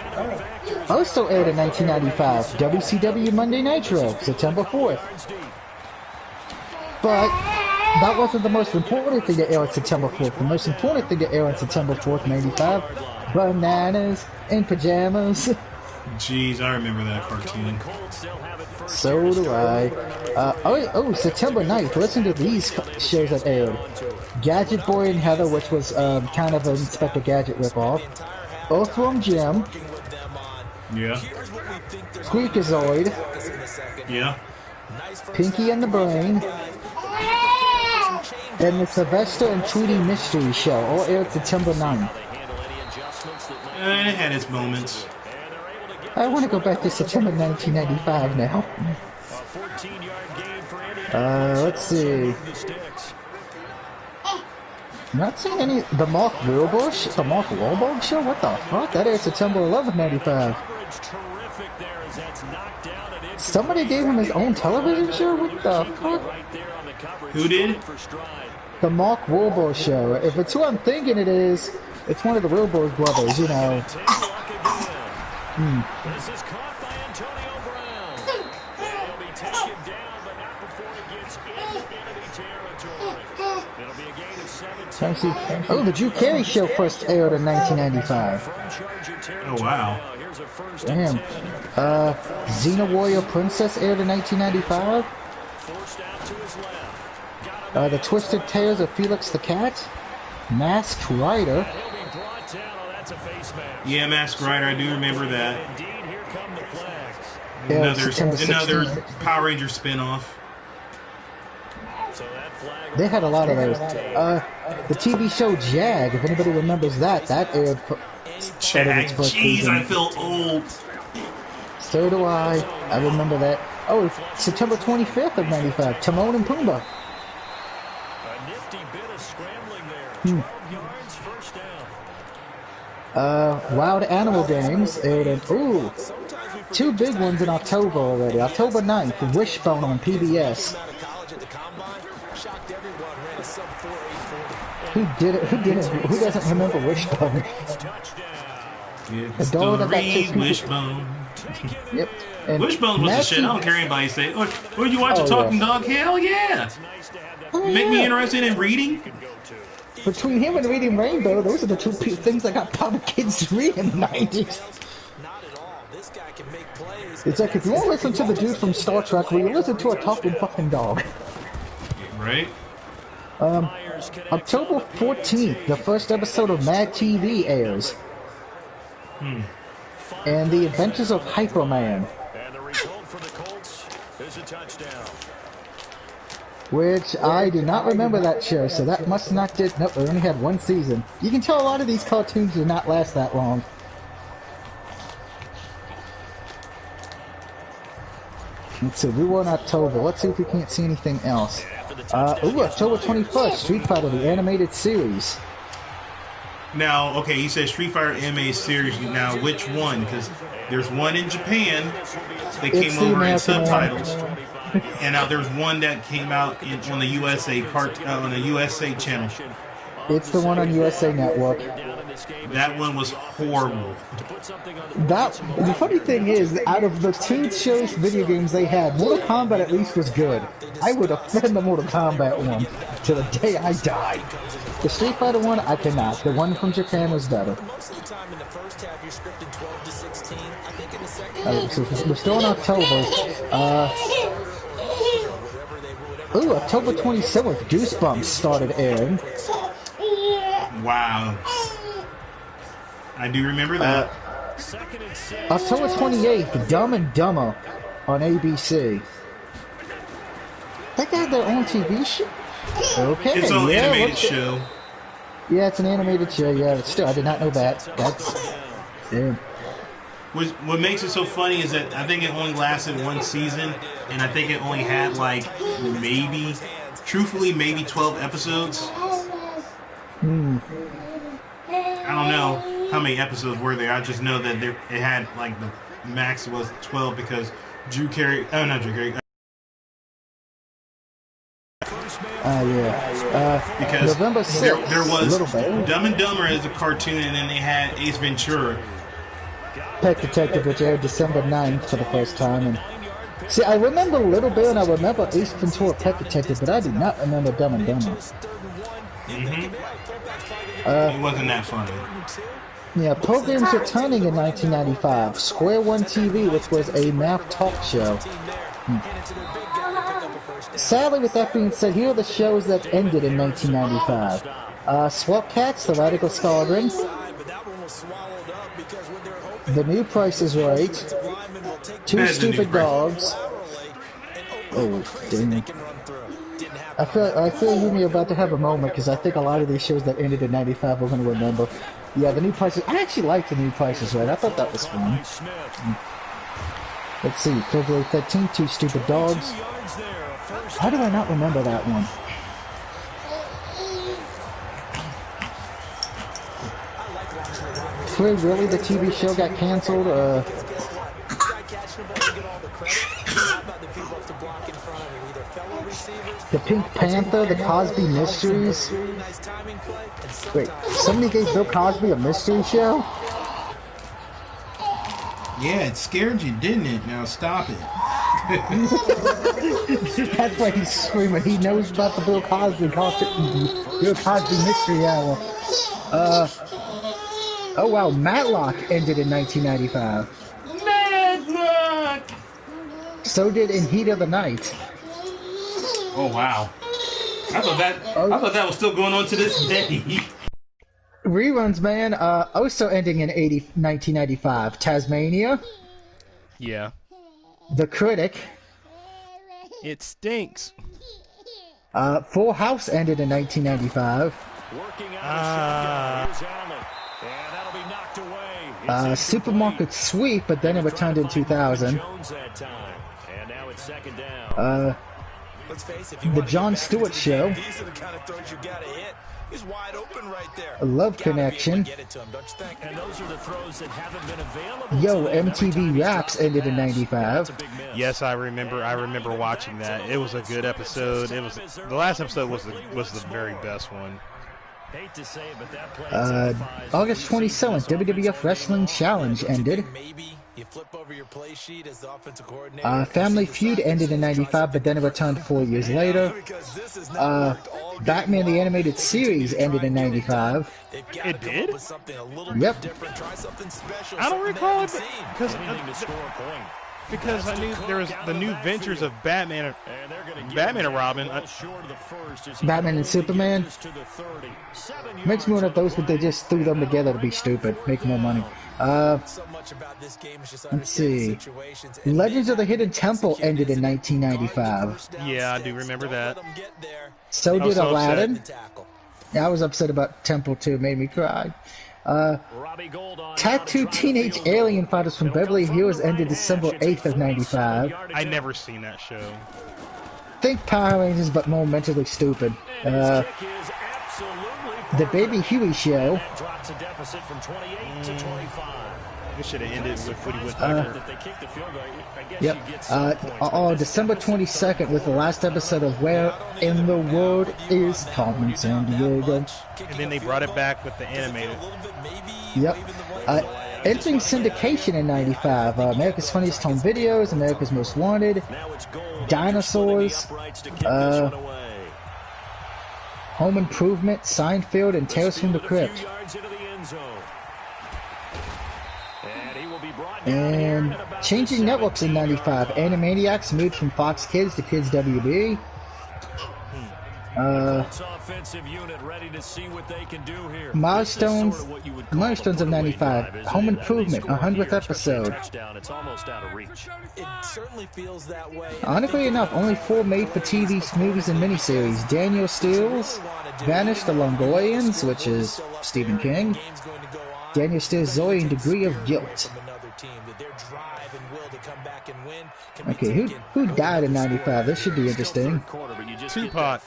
Also aired in 1995, WCW Monday Nitro, September 4th. But that wasn't the most important thing to air on September 4th. The most important thing to air on September 4th, 95, Bananas in Pajamas. Jeez, I remember that cartoon. So do I. September 9th. Listen to these shows that aired. Gadget Boy and Heather, which was kind of an Inspector Gadget ripoff. Earthworm Jim. Yeah. Freakazoid. Yeah. Pinky and the Brain. And the Sylvester and Tweety Mystery Show, all aired September 9th. And it had its moments. I want to go back to September 1995 now. Let's see. Not seeing any. The Mark Wahlberg show? What the fuck? That aired September 11th, 95. Somebody gave him his own television show? What the fuck? Who did? The Mark Wahlberg show. If it's who I'm thinking it is, it's one of the Wahlberg brothers, you know. This is caught by Antonio Brown. He'll be taken down, but not before it gets into enemy territory. It'll be a gain of 17. Oh, the Drew Carey show first aired in 1995. Oh, wow. Damn. Xena Warrior Princess aired in 1995. The Twisted Tales of Felix the Cat. Masked Rider. Yeah, Masked Rider, I do remember that. Another Power Ranger spinoff. They had a lot of those. The TV show Jag, if anybody remembers that aired. Jag, jeez, I feel old. So do I. I remember that. Oh, September 25th of 95. Timon and Pumbaa. A nifty bit of scrambling there. 12 yards, first down. Wild Animal Games aired in. Ooh. Two big ones in October already. October 9th, Wishbone on PBS. Who did it? Who doesn't remember Wishbone? It's the Wishbone. Yep. And Wishbone was the shit. I don't care anybody say. Look, would you watch a talking dog? Hell yeah! Make me interested in reading. Between him and Reading Rainbow, those are the two things that got probably kids to read in the 90s. It's like, if you want to listen to the dude from Star Trek, will you listen to a talking fucking dog? Right? October 14th, the first episode of Mad TV airs. And The Adventures of Hyperman. And the result for the Colts is a touchdown. Which I do not remember that show, so that must not did. Nope, they only had one season. You can tell a lot of these cartoons do not last that long. Let's see, we were in October. Let's see if we can't see anything else. October 21st, Street Fighter, the animated series. Now, okay, you said Street Fighter MA series. Now, which one? Because there's one in Japan that It's came the over in American one. subtitles, and now there's one that came out on the USA on the USA channel. It's the one on USA Network. That one was horrible. The funny thing is, out of the two shows video games they had, Mortal Kombat at least was good. I would defend the Mortal Kombat one to the day I die. The Street Fighter one, I cannot. The one from Japan was better. So we're still in October. October 27th, Goosebumps started airing. Wow. I do remember that. October 28th, Dumb and Dumber on ABC. They got their own TV show? Okay. It's an animated show. Yeah, it's an animated show, yeah. But still, I did not know that. That's... Yeah. What makes it so funny is that I think it only lasted one season, and I think it only had like maybe 12 episodes. I don't know how many episodes were there. I just know that it had like the max was 12 because not Drew Carey. Because November 6th, there was Dumb and Dumber as a cartoon, and then they had Ace Ventura. Pet Detective, which aired December 9th for the first time. And see, I remember Little Bear and I remember Ace Ventura Pet Detective, but I do not remember Dumb and Dumber. It wasn't that funny. Yeah, programs returning in 1995. Square One TV, which was a math talk show. Sadly, with that being said, here are the shows that ended in 1995. Swap Cats, The Radical Squadron, The New Price is Right, Two Stupid Dogs. Oh, dang it. I feel you may about to have a moment because I think a lot of these shows that ended in 95 we're going to remember. Yeah, The New Price is... I actually liked The New Price is Right. I thought that was fun. Let's see, February 13th, Two Stupid Dogs. How do I not remember that one? Free Willy, the TV show, got canceled. The Pink Panther, the Cosby Mysteries. Wait, somebody gave Bill Cosby a mystery show? Yeah, it scared you, didn't it? Now stop it. That's why he's screaming. He knows about the Bill Cosby Bill Cosby Mystery Hour. Oh wow, Matlock ended in 1995. Matlock! So did In Heat of the Night. Oh wow. I thought that was still going on to this day. Reruns, man. Also ending in 1995. Tasmania. Yeah. The Critic. It stinks. Full House ended in 1995. Supermarket Sweep, but then it returned in 2000. The Jon Stewart Show. Love Connection. Yo, MTV Raps ended in 95. Yes, I remember watching that. It was a good episode. It was the last episode was the very best one. August 27th, WWF Wrestling Challenge ended. Family Feud ended in 95, but then it returned 4 years later. Batman the Animated Series ended in 95. It did? Yep. I don't recall it because I knew there was the new ventures of Batman and Robin. Batman and Superman. Makes me one of those, but they just threw them together to be stupid, make more money. Let's see. Legends of the Hidden Temple ended in 1995. Yeah, I do remember that. So did Aladdin. Yeah, I was upset about Temple too. Made me cry. Tattoo Teenage Alien Fighters from Beverly Hills ended December 8th of 95. I never seen that show. Think Power Rangers, but more mentally stupid. The Baby Huey Show. That drops a deficit from 28 to 25. It should have ended with Woody Woodpecker. If they kick the field goal, I guess Yep. you get some points. December 22nd was the last episode of Where in the World is Carmen San Diego? And then they brought it back with the animated. Yep. Entering syndication in 95. America's Funniest Home Videos, America's Most Wanted, Dinosaurs, Home Improvement, Seinfeld, and Tales from the Crypt. And changing networks in 95. Animaniacs moved from Fox Kids to Kids WB. Milestones of 95. Home Improvement, 100th episode. It certainly feels that way. Ironically enough, only 4 made-for-TV movies and miniseries. Daniel Steele's Vanished the Longorians, which is Stephen King. Daniel Steele's Zoe and Degree of Guilt. Okay, who died in 95? This should be interesting. Tupac.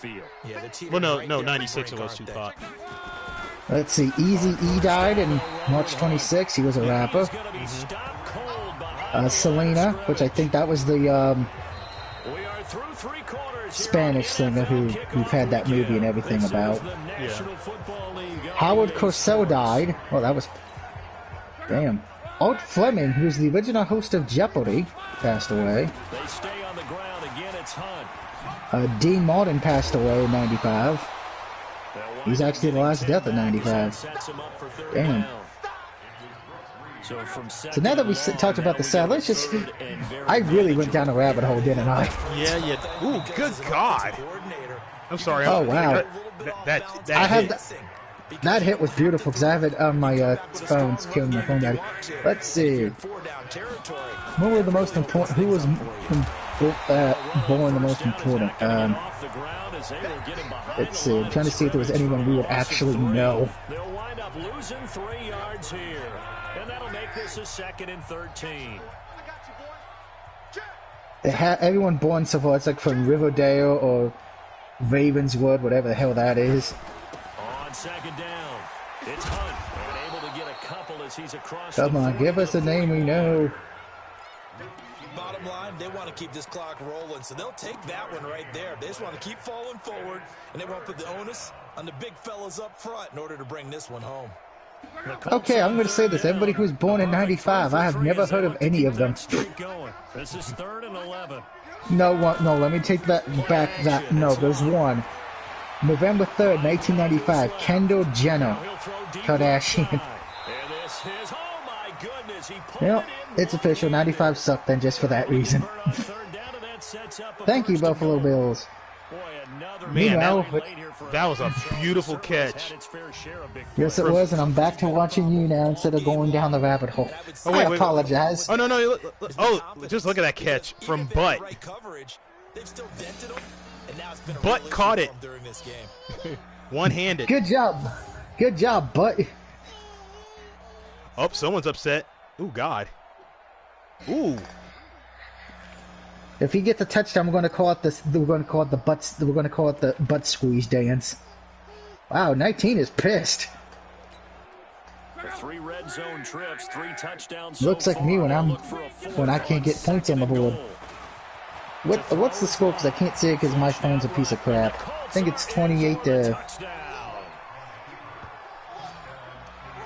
Well, no, 96 it was Tupac. Let's see, Eazy-E died in March 26. He was a rapper. Selena, which I think that was the Spanish singer who had that movie and everything about. Yeah. Howard Cosell died. Oh, that was... Damn. Art Fleming, who's the original host of Jeopardy, passed away. Dean Martin passed away in 95. He's actually the last death in 95. Damn. So now that we talked about the sad, let's just... I really went down a rabbit hole, didn't I? Yeah, yeah. Ooh, good God. I'm sorry. Oh, wow. That hit was beautiful because I have it on my phone's killing my phone battery. Let's see. What were the most important? Who was born the most important? Let's see. I'm trying to see if there was anyone we would actually know. They'll wind up losing 3 yards here, and that'll make this a 2nd and 13. Everyone born so far, it's like from Riverdale or Ravenswood, whatever the hell that is. On 2nd down, it's Hunt, and able to get a couple as he's across. Come on, give us a name we know. Bottom line, they want to keep this clock rolling, so they'll take that one right there. They just want to keep falling forward, and they won't put the onus on the big fellas up front in order to bring this one home. Okay, I'm going to say this. Everybody who's born in 95, I have never heard of any of them. This is 3rd and 11. No, let me take that back. No, there's one. November 3rd, 1995, Kendall Jenner, Kardashian. Well, it's official. 95 sucked then just for that reason. Thank you, Buffalo Bills. Man, that was a beautiful catch. Yes, it was, and I'm back to watching you now instead of going down the rabbit hole. Oh, I apologize. Oh, no. Oh, just look at that catch from Butt. Butt caught it. One-handed. Good job, Butt. Oh, someone's upset. Ooh, God. Ooh. If he gets a touchdown, we're going to call it the butt squeeze dance. Wow, 19 is pissed. 3 red zone trips, 3 touchdowns. Looks like me when I can't get points on the board. What's the score? Because I can't see it because my phone's a piece of crap. I think it's 28 to...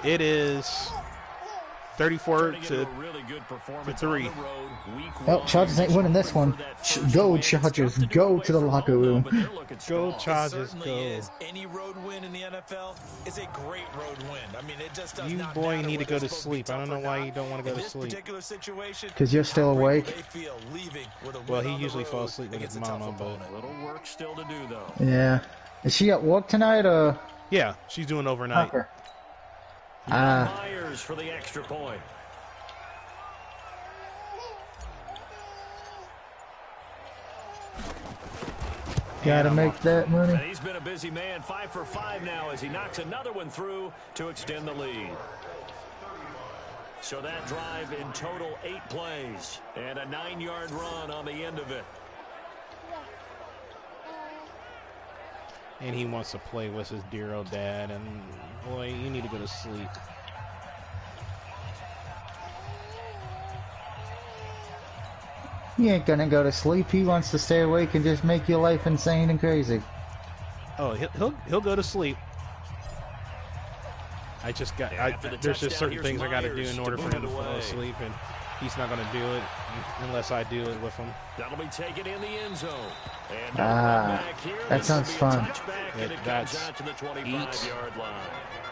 It is 34 to 3. Well, Chargers ain't winning this one. Go, Chargers. Go to the locker room. Go, Chargers, go. Any road win in the NFL is a great road win. I mean, it just does you not boy matter need to what go it's to supposed sleep. be I don't know tough or why not. you don't want to go In to this sleep. particular situation, Because you're still awake. they feel leaving with a Well, win he on the usually road falls asleep with against his a mom tough on both. opponent. Little work still to do, though. Yeah. Is she at work tonight, or...? Yeah, she's doing overnight. Okay. Myers for the extra point. Gotta make that money. And he's been a busy man, 5 for 5 now as he knocks another one through to extend the lead. So that drive in total 8 plays and a 9-yard run on the end of it. And he wants to play with his dear old dad, and boy, you need to go to sleep. He ain't gonna go to sleep. He wants to stay awake and just make your life insane and crazy. Oh, he'll go to sleep. I just got there's just certain things I got to do in order for him to fall asleep, and he's not going to do it unless I do it with him. That'll be taken in the end zone. And that sounds fun. That's eat.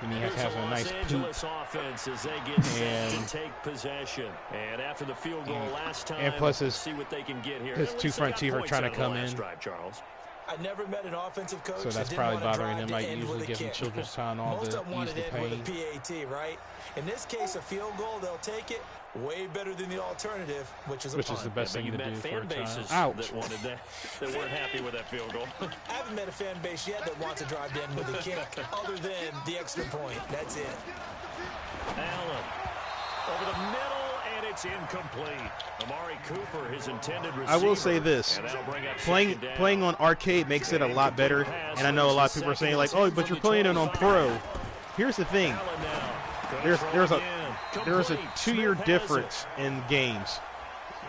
And he has to have a nice poop. Offense as they get set to take possession. And after the field goal last time, and plus see what they can get here. His two front teeth are trying to come in. Charles. I never met an offensive coach. So that's probably bothering him. I usually give him children's time all to ease the pain. PAT, right? In this case, a field goal, they'll take it. Way better than the alternative, which is a punt. Which is the best thing to do for a child. Ouch. That wanted that weren't happy with that field goal. I haven't met a fan base yet that wants to drive in with a kick other than the extra point. That's it. Allen over the middle, and it's incomplete. Amari Cooper, his intended receiver. I will say this. Playing on arcade makes it a lot better. And I know a lot of people are saying, like, oh, but you're playing it on pro. Here's the thing. There's a 2-year difference in games.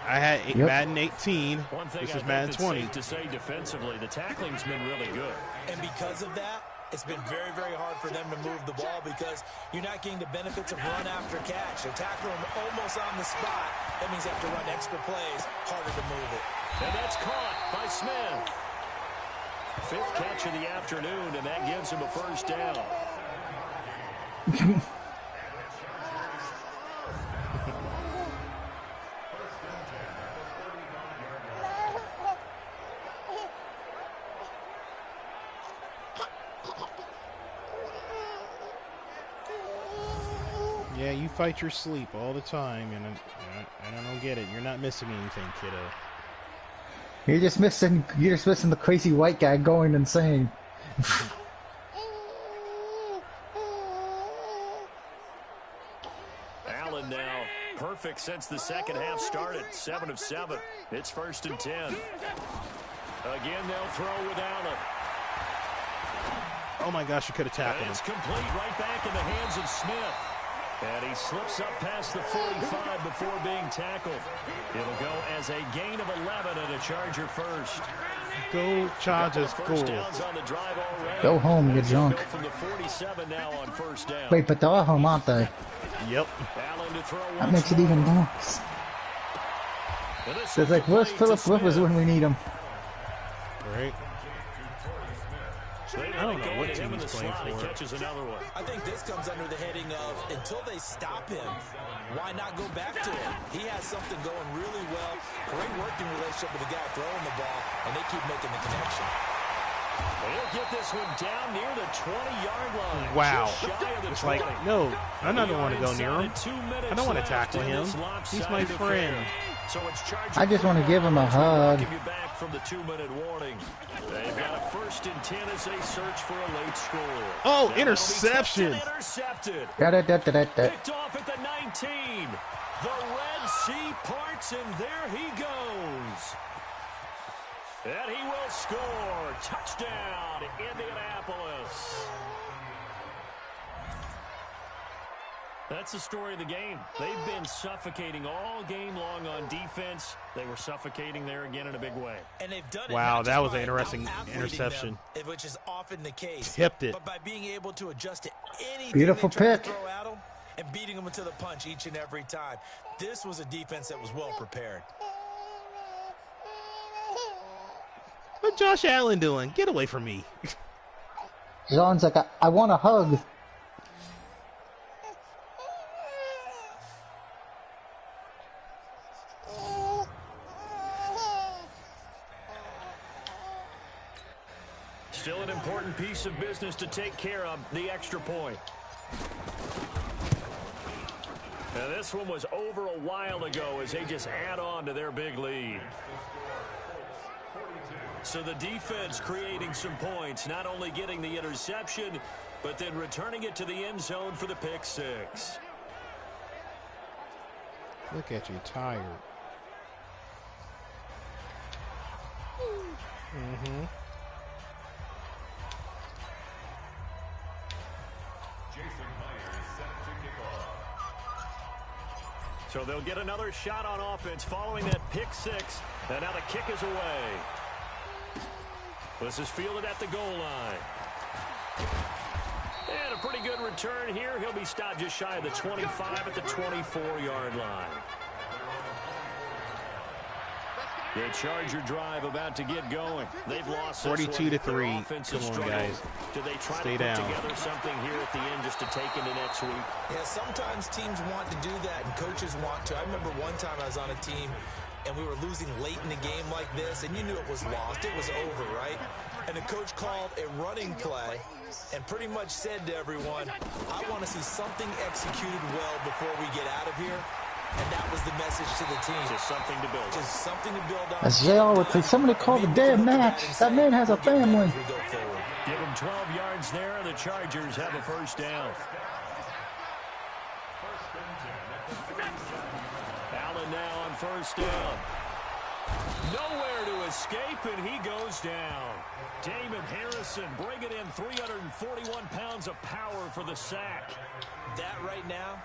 I had Madden 18. This is Madden 20. To say defensively, the tackling's been really good. And because of that, it's been very, very hard for them to move the ball because you're not getting the benefits of run after catch. They tackle them almost on the spot. That means they have to run extra plays, harder to move it. And that's caught by Smith. 5th catch of the afternoon, and that gives him a first down. Yeah, you fight your sleep all the time, and I don't get it. You're not missing anything, kiddo. You're just missing the crazy white guy going insane. Allen now perfect since the second half started. 7 of 7. It's 1st and 10. Again, they'll throw with Allen. Oh my gosh, you could have tackled him. It's complete right back in the hands of Smith. And he slips up past the 45 before being tackled. It'll go as a gain of 11 and a Charger first. Go Chargers, go. Go home, you drunk. From the 47 now on 1st down. Wait, but they're home, aren't they? Yep. That makes it even worse. It's like, where's Philip Rivers when we need him? Right. I don't know what team he's playing for. I think this comes under the heading of until they stop him, why not go back to him? He has something going really well. Great working relationship with the guy throwing the ball, and they keep making the connection. They'll get this one down near the 20-yard line. Wow. It's like, no, I don't want to go near him. I don't want to tackle him. He's my friend. I just want to give him a hug. From the 2-minute warning. They've got a 1st and 10 as they search for a late score. Oh, interception. Intercepted. Picked off at the 19. The Red Sea parts, and there he goes. And he will score. Touchdown, Indianapolis. That's the story of the game. They've been suffocating all game long on defense. They were suffocating there again in a big way. And they've done wow, that was an interesting interception. Them, which is often the case. Tipped it. But by being able to adjust to anything beautiful pick. To throw at them and beating them to the punch each and every time. This was a defense that was well prepared. What's Josh Allen doing? Get away from me. John's like, I want a hug. Still an important piece of business to take care of, the extra point. Now this one was over a while ago as they just add on to their big lead. So the defense creating some points, not only getting the interception, but then returning it to the end zone for the pick 6. Look at you, tired. So they'll get another shot on offense following that pick six. And now the kick is away. This is fielded at the goal line. And a pretty good return here. He'll be stopped just shy of the 25 at the 24-yard line. The Charger drive about to get going. They've lost 42-3. Come on, guys. Do they try Stay to put down. together something here at the end just to take into next week? Yeah, sometimes teams want to do that and coaches want to. I remember one time I was on a team and we were losing late in the game like this, and you knew it was lost. It was over, right? And the coach called a running play and pretty much said to everyone, I want to see something executed well before we get out of here. And that was the message to the team. Just something to build on. Just something to build on. As JR would say, somebody called a damn match. That man has a family. Give him 12 yards there, and the Chargers have a first down. Allen now on first down. Nowhere to escape, and he goes down. Damon Harrison bringing in 341 pounds of power for the sack. That right now,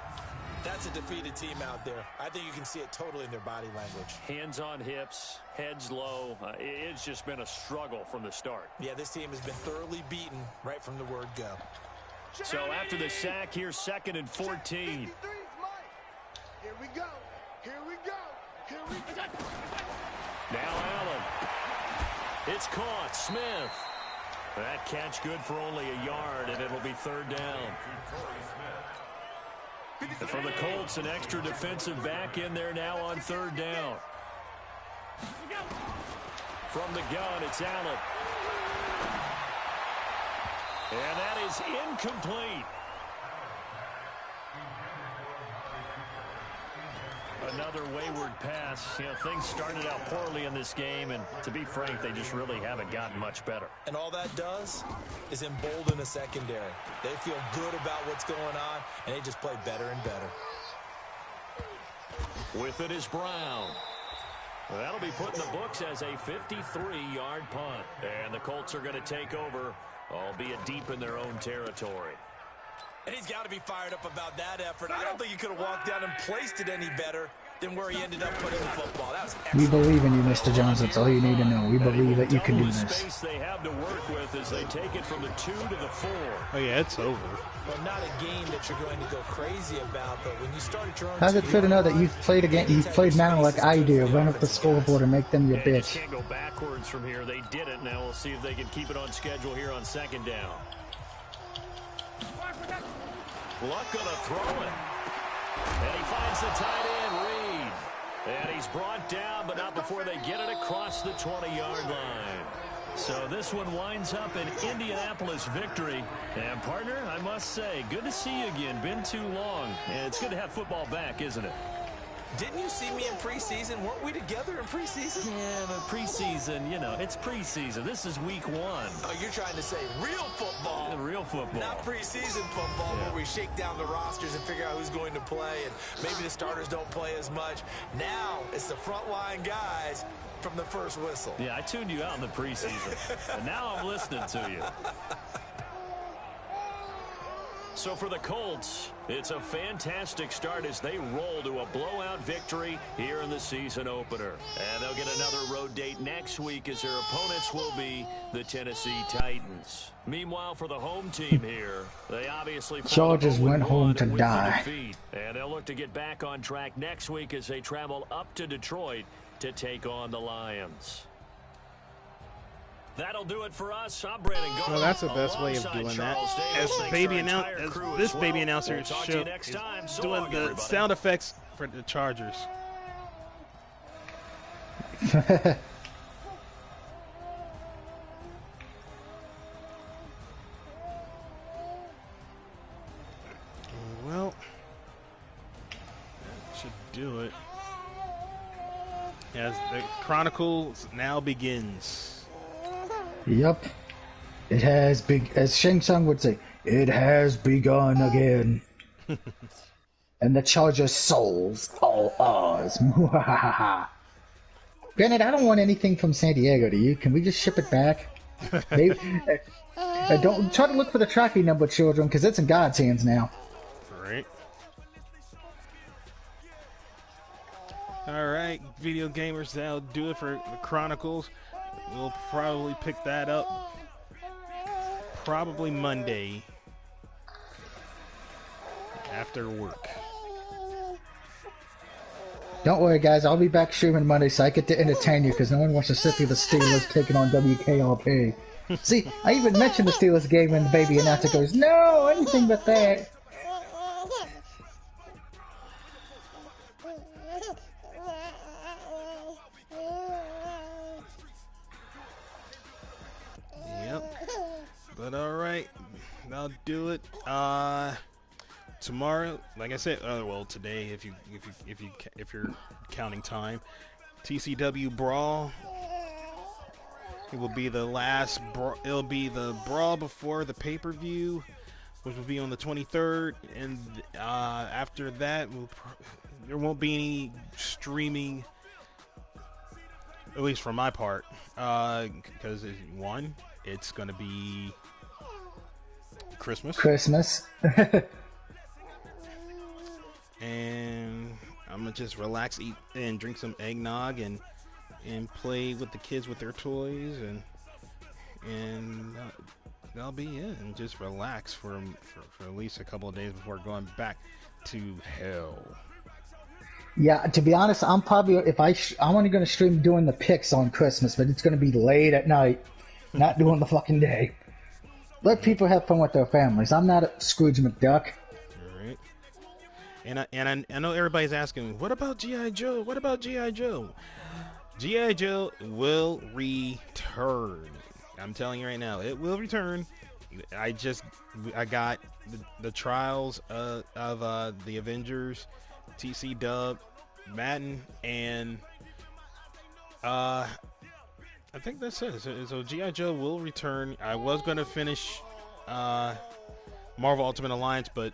that's a defeated team out there. I think you can see it totally in their body language. Hands on hips, heads low. It's just been a struggle from the start. Yeah, this team has been thoroughly beaten right from the word go. So after the sack, here's 2nd and 14. Here we go. Here we go. Here we go. Now Allen. It's caught. Smith. That catch good for only a yard, and it'll be 3rd down. And for the Colts, an extra defensive back in there now on 3rd down. From the gun, it's Allen. And that is incomplete. Another wayward pass. You know, things started out poorly in this game, and to be frank, they just really haven't gotten much better. And all that does is embolden the secondary. They feel good about what's going on, and they just play better and better. With it is Brown. That'll be put in the books as a 53-yard punt. And the Colts are going to take over, albeit deep in their own territory. And he's got to be fired up about that effort. I don't think he could have walked down and placed it any better than where he ended up putting the football. That was excellent. We believe in you, Mr. Jones. That's all you need to know. We believe that you can do this. Space they have to work with as they take it from the 2 to the 4. Oh, yeah, it's over. Well, not a game that you're going to go crazy about, but when you start at your own How's it feel to know that you've played a game, you've played Madden like I do, run up the scoreboard and make them your They bitch? can't go backwards from here. They did it. Now we'll see if they can keep it on schedule here on 2nd down. Luck gonna throw it. And he finds the tight end, Reed. And he's brought down, but not before they get it across the 20-yard line. So this one winds up an Indianapolis victory. And, partner, I must say, good to see you again. Been too long. And it's good to have football back, isn't it? Didn't you see me in preseason? Weren't we together in preseason? Yeah, but preseason, you know, it's preseason. This is week 1. Oh, you're trying to say real football. Real football. Not preseason football where we shake down the rosters and figure out who's going to play, and maybe the starters don't play as much. Now it's the frontline guys from the first whistle. Yeah, I tuned you out in the preseason, and now I'm listening to you. So for the Colts, it's a fantastic start as they roll to a blowout victory here in the season opener. And they'll get another road date next week as their opponents will be the Tennessee Titans. Meanwhile, for the home team here, they obviously Chargers went home to die. Defeat, and they'll look to get back on track next week as they travel up to Detroit to take on the Lions. That'll do it for us. I'm Brandon Gold. Well, that's the best way of doing that. As this baby announcer is doing the sound effects for the Chargers. Well, that should do it. As the Chronicles now begins. Yep. It has as Shang Tsung would say, it has begun again. And the Chargers' souls all ours. Granted, I don't want anything from San Diego, do you? Can we just ship it back? Maybe, don't try to look for the tracking number, children, because it's in God's hands now. Right. All right, video gamers, that'll do it for the Chronicles. We'll probably pick that up probably Monday after work. Don't worry, guys. I'll be back streaming Monday, so I get to entertain you because no one wants to sit through the Steelers taking on WKRP. See, I even mentioned the Steelers game, and the baby announcer goes, "No, anything but that." Yep. But all right, that'll do it. Tomorrow, like I said, well, today, if you're counting time, TCW Brawl. It will be the last. It'll be the Brawl before the pay-per-view, which will be on the 23rd, and after that, there won't be any streaming. At least for my part, because one, it's going to be Christmas. And I'm gonna just relax, eat, and drink some eggnog, and play with the kids with their toys, and that'll be it. And just relax for at least a couple of days before going back to hell. Yeah, to be honest, I'm probably I'm only gonna stream doing the picks on Christmas, but it's gonna be late at night, not doing the fucking day. Let people have fun with their families. I'm not a Scrooge McDuck. All right. And I know everybody's asking, what about G.I. Joe? What about G.I. Joe? G.I. Joe will return. I'm telling you right now, it will return. I got the trials of the Avengers, TC Dub, Madden, and I think that's it. So G.I. Joe will return. I was going to finish Marvel Ultimate Alliance, but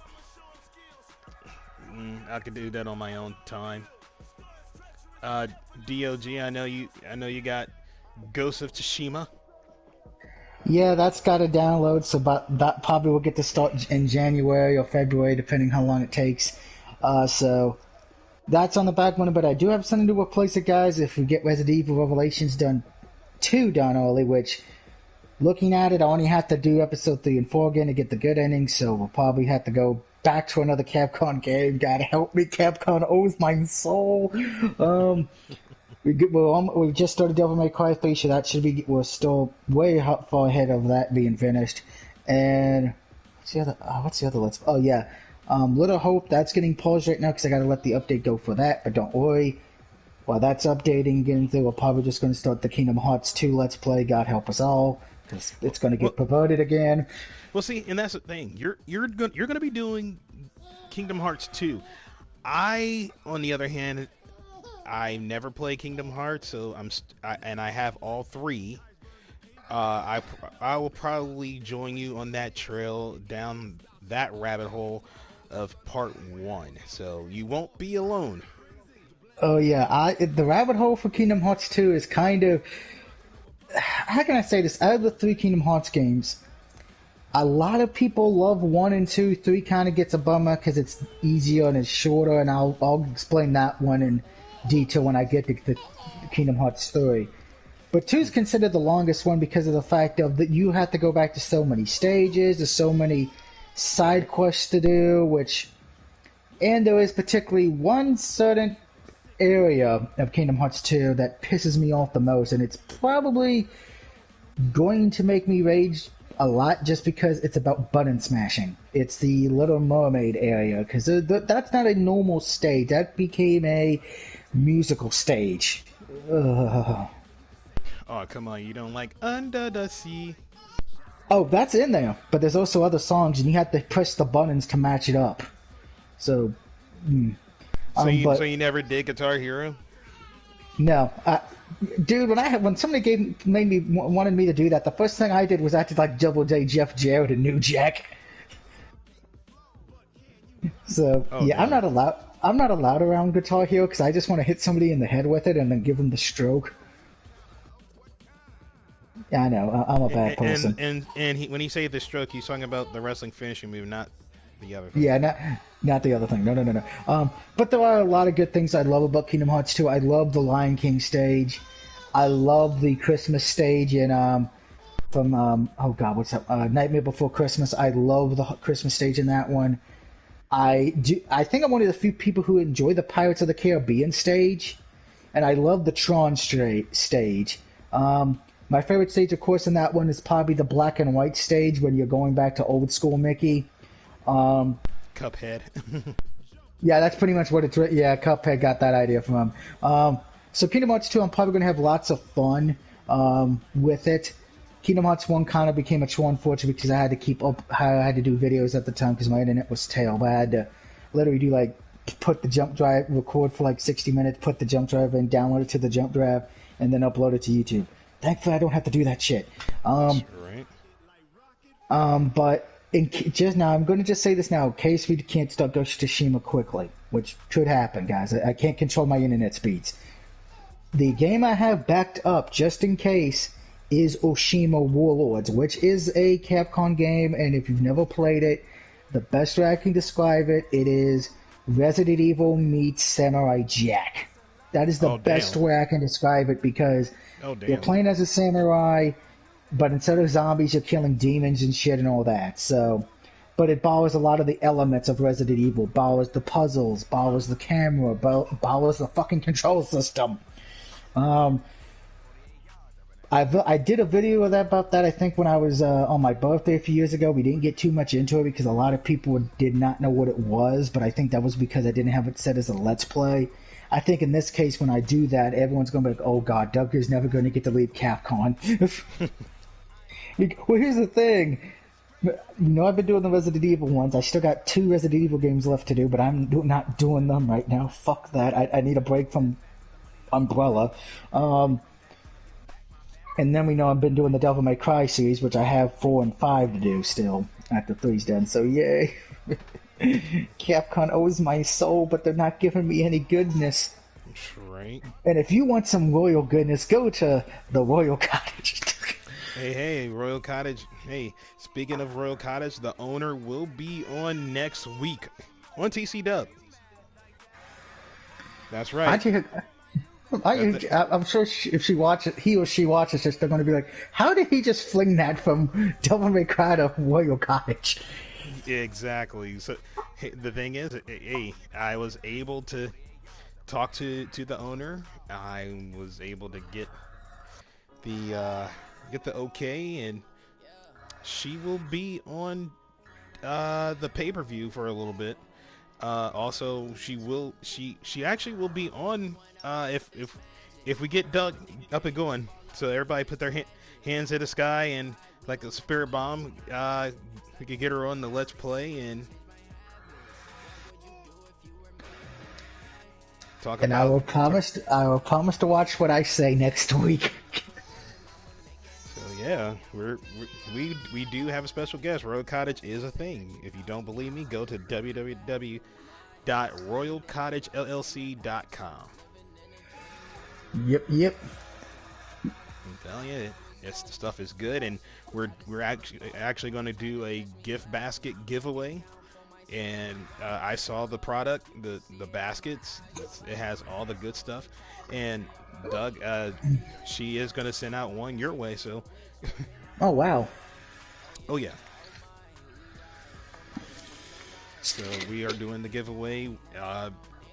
I could do that on my own time. DOG, I know you got Ghost of Tsushima. Yeah, that's got to download, so that probably will get to start in January or February, depending how long it takes. So that's on the back burner, but I do have something to replace it, guys. If we get Resident Evil Revelations done early, which, looking at it, I only have to do episode 3 and 4 again to get the good ending, so we'll probably have to go back to another Capcom game. God help me, Capcom owes my soul. We just started Devil May Cry 3, so that should be, we're still way far ahead of that being finished. And what's the other let's, oh yeah, Little Hope, that's getting paused right now because I gotta let the update go for that, but don't worry. While that's updating, getting through, we're probably just going to start the Kingdom Hearts 2 Let's Play, God help us all, because it's going to get perverted again. Well, see, and that's the thing. You're going to be doing Kingdom Hearts 2. I, on the other hand, I never play Kingdom Hearts, so and I have all 3. I will probably join you on that trail down that rabbit hole of part 1, so you won't be alone. Oh yeah, the rabbit hole for Kingdom Hearts 2 is kind of, how can I say this? Out of the 3 Kingdom Hearts games, a lot of people love 1 and 2. 3 kind of gets a bummer because it's easier and it's shorter, and I'll explain that one in detail when I get to the Kingdom Hearts 3. But 2 is considered the longest one because of the fact of that you have to go back to so many stages, there's so many side quests to do, and there is particularly one certain area of Kingdom Hearts 2 that pisses me off the most, and it's probably going to make me rage a lot just because it's about button smashing. It's the Little Mermaid area, because that's not a normal stage. That became a musical stage. Ugh. Oh, come on, you don't like Under the Sea? Oh, that's in there, but there's also other songs, and you have to press the buttons to match it up. So... So you never did Guitar Hero? No, dude. When somebody wanted me to do that, the first thing I did was acted like Double J Jeff Jarrett and New Jack. So yeah, I'm not allowed around Guitar Hero because I just want to hit somebody in the head with it and then give them the stroke. Yeah, I know. I'm a bad person. And when he say the stroke, he's talking about the wrestling finishing move, not The other thing. Yeah, not the other thing. No. But there are a lot of good things I love about Kingdom Hearts 2. I love the Lion King stage. I love the Christmas stage in from oh god, what's that? Nightmare Before Christmas. I love the Christmas stage in that one. I think I'm one of the few people who enjoy the Pirates of the Caribbean stage, and I love the Tron stage. My favorite stage, of course, in that one is probably the black and white stage when you're going back to old school Mickey. Cuphead. Yeah, that's pretty much what it's. Yeah, Cuphead got that idea from him. So Kingdom Hearts 2, I'm probably going to have lots of fun with it. Kingdom Hearts 1 kind of became a chore, unfortunately, because I had to keep up. I had to do videos at the time because my internet was terrible. I had to literally do like put the jump drive, record for like 60 minutes, put the jump drive in, download it to the jump drive, and then upload it to YouTube. Thankfully, I don't have to do that shit. That's right. But just now, I'm going to just say this now, in case we can't start Ghost of Tsushima quickly, which could happen, guys. I can't control my internet speeds. The game I have backed up, just in case, is Oshima Warlords, which is a Capcom game, and if you've never played it, the best way I can describe it, it is Resident Evil meets Samurai Jack. That is the best way I can describe it, because you're playing as a samurai, but instead of zombies, you're killing demons and shit and all that. So, but it borrows a lot of the elements of Resident Evil. Borrows the puzzles, borrows the camera, borrows the fucking control system. I did a video about that, I think, when I was on my birthday a few years ago. We didn't get too much into it because a lot of people did not know what it was, but I think that was because I didn't have it set as a Let's Play. I think in this case, when I do that, everyone's going to be like, oh god, Doug is never going to get to leave Capcom. Well, here's the thing. I've been doing the Resident Evil ones. I still got 2 Resident Evil games left to do, but I'm not doing them right now. Fuck that. I need a break from Umbrella. And then I've been doing the Devil May Cry series, which I have 4 and 5 to do still after 3's done. So yay. Capcom owes my soul, but they're not giving me any goodness. That's right. And if you want some royal goodness, go to the Royal Cottage. Hey, Royal Cottage. Hey, speaking of Royal Cottage, the owner will be on next week on TC Dub. That's right. I'm sure if he or she watches this, they're going to be like, how did he just fling that from Devil May Cry to Royal Cottage? Exactly. So the thing is, I was able to talk to the owner. I was able to get the okay, and she will be on the pay-per-view for a little bit. Also, she actually will be on if we get Doug up and going. So everybody put their hands in the sky, and like a spirit bomb, we could get her on the Let's Play and talk. And I will promise to watch what I say next week. So yeah, we do have a special guest. Royal Cottage is a thing. If you don't believe me, go to www.royalcottagellc.com. Yep. I'm telling you, the stuff is good, and we're actually going to do a gift basket giveaway. And I saw the product, the baskets. It has all the good stuff. And Doug, she is going to send out one your way. So. Oh wow. Oh yeah. So we are doing the giveaway.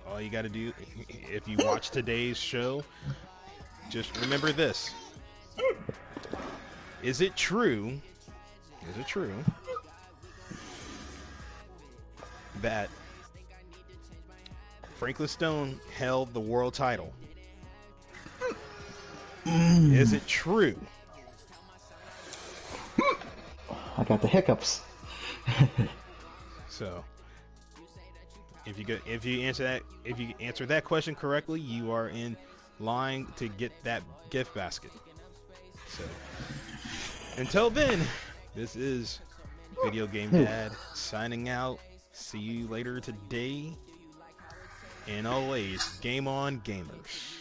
All you got to do, if you watch today's show, just remember this. Is it true that Franklin Stone held the world title? Is it true? I got the hiccups. So, if you answer that question correctly, you are in line to get that gift basket. So, until then, this is Video Game Dad signing out. See you later today. And always, game on, gamers.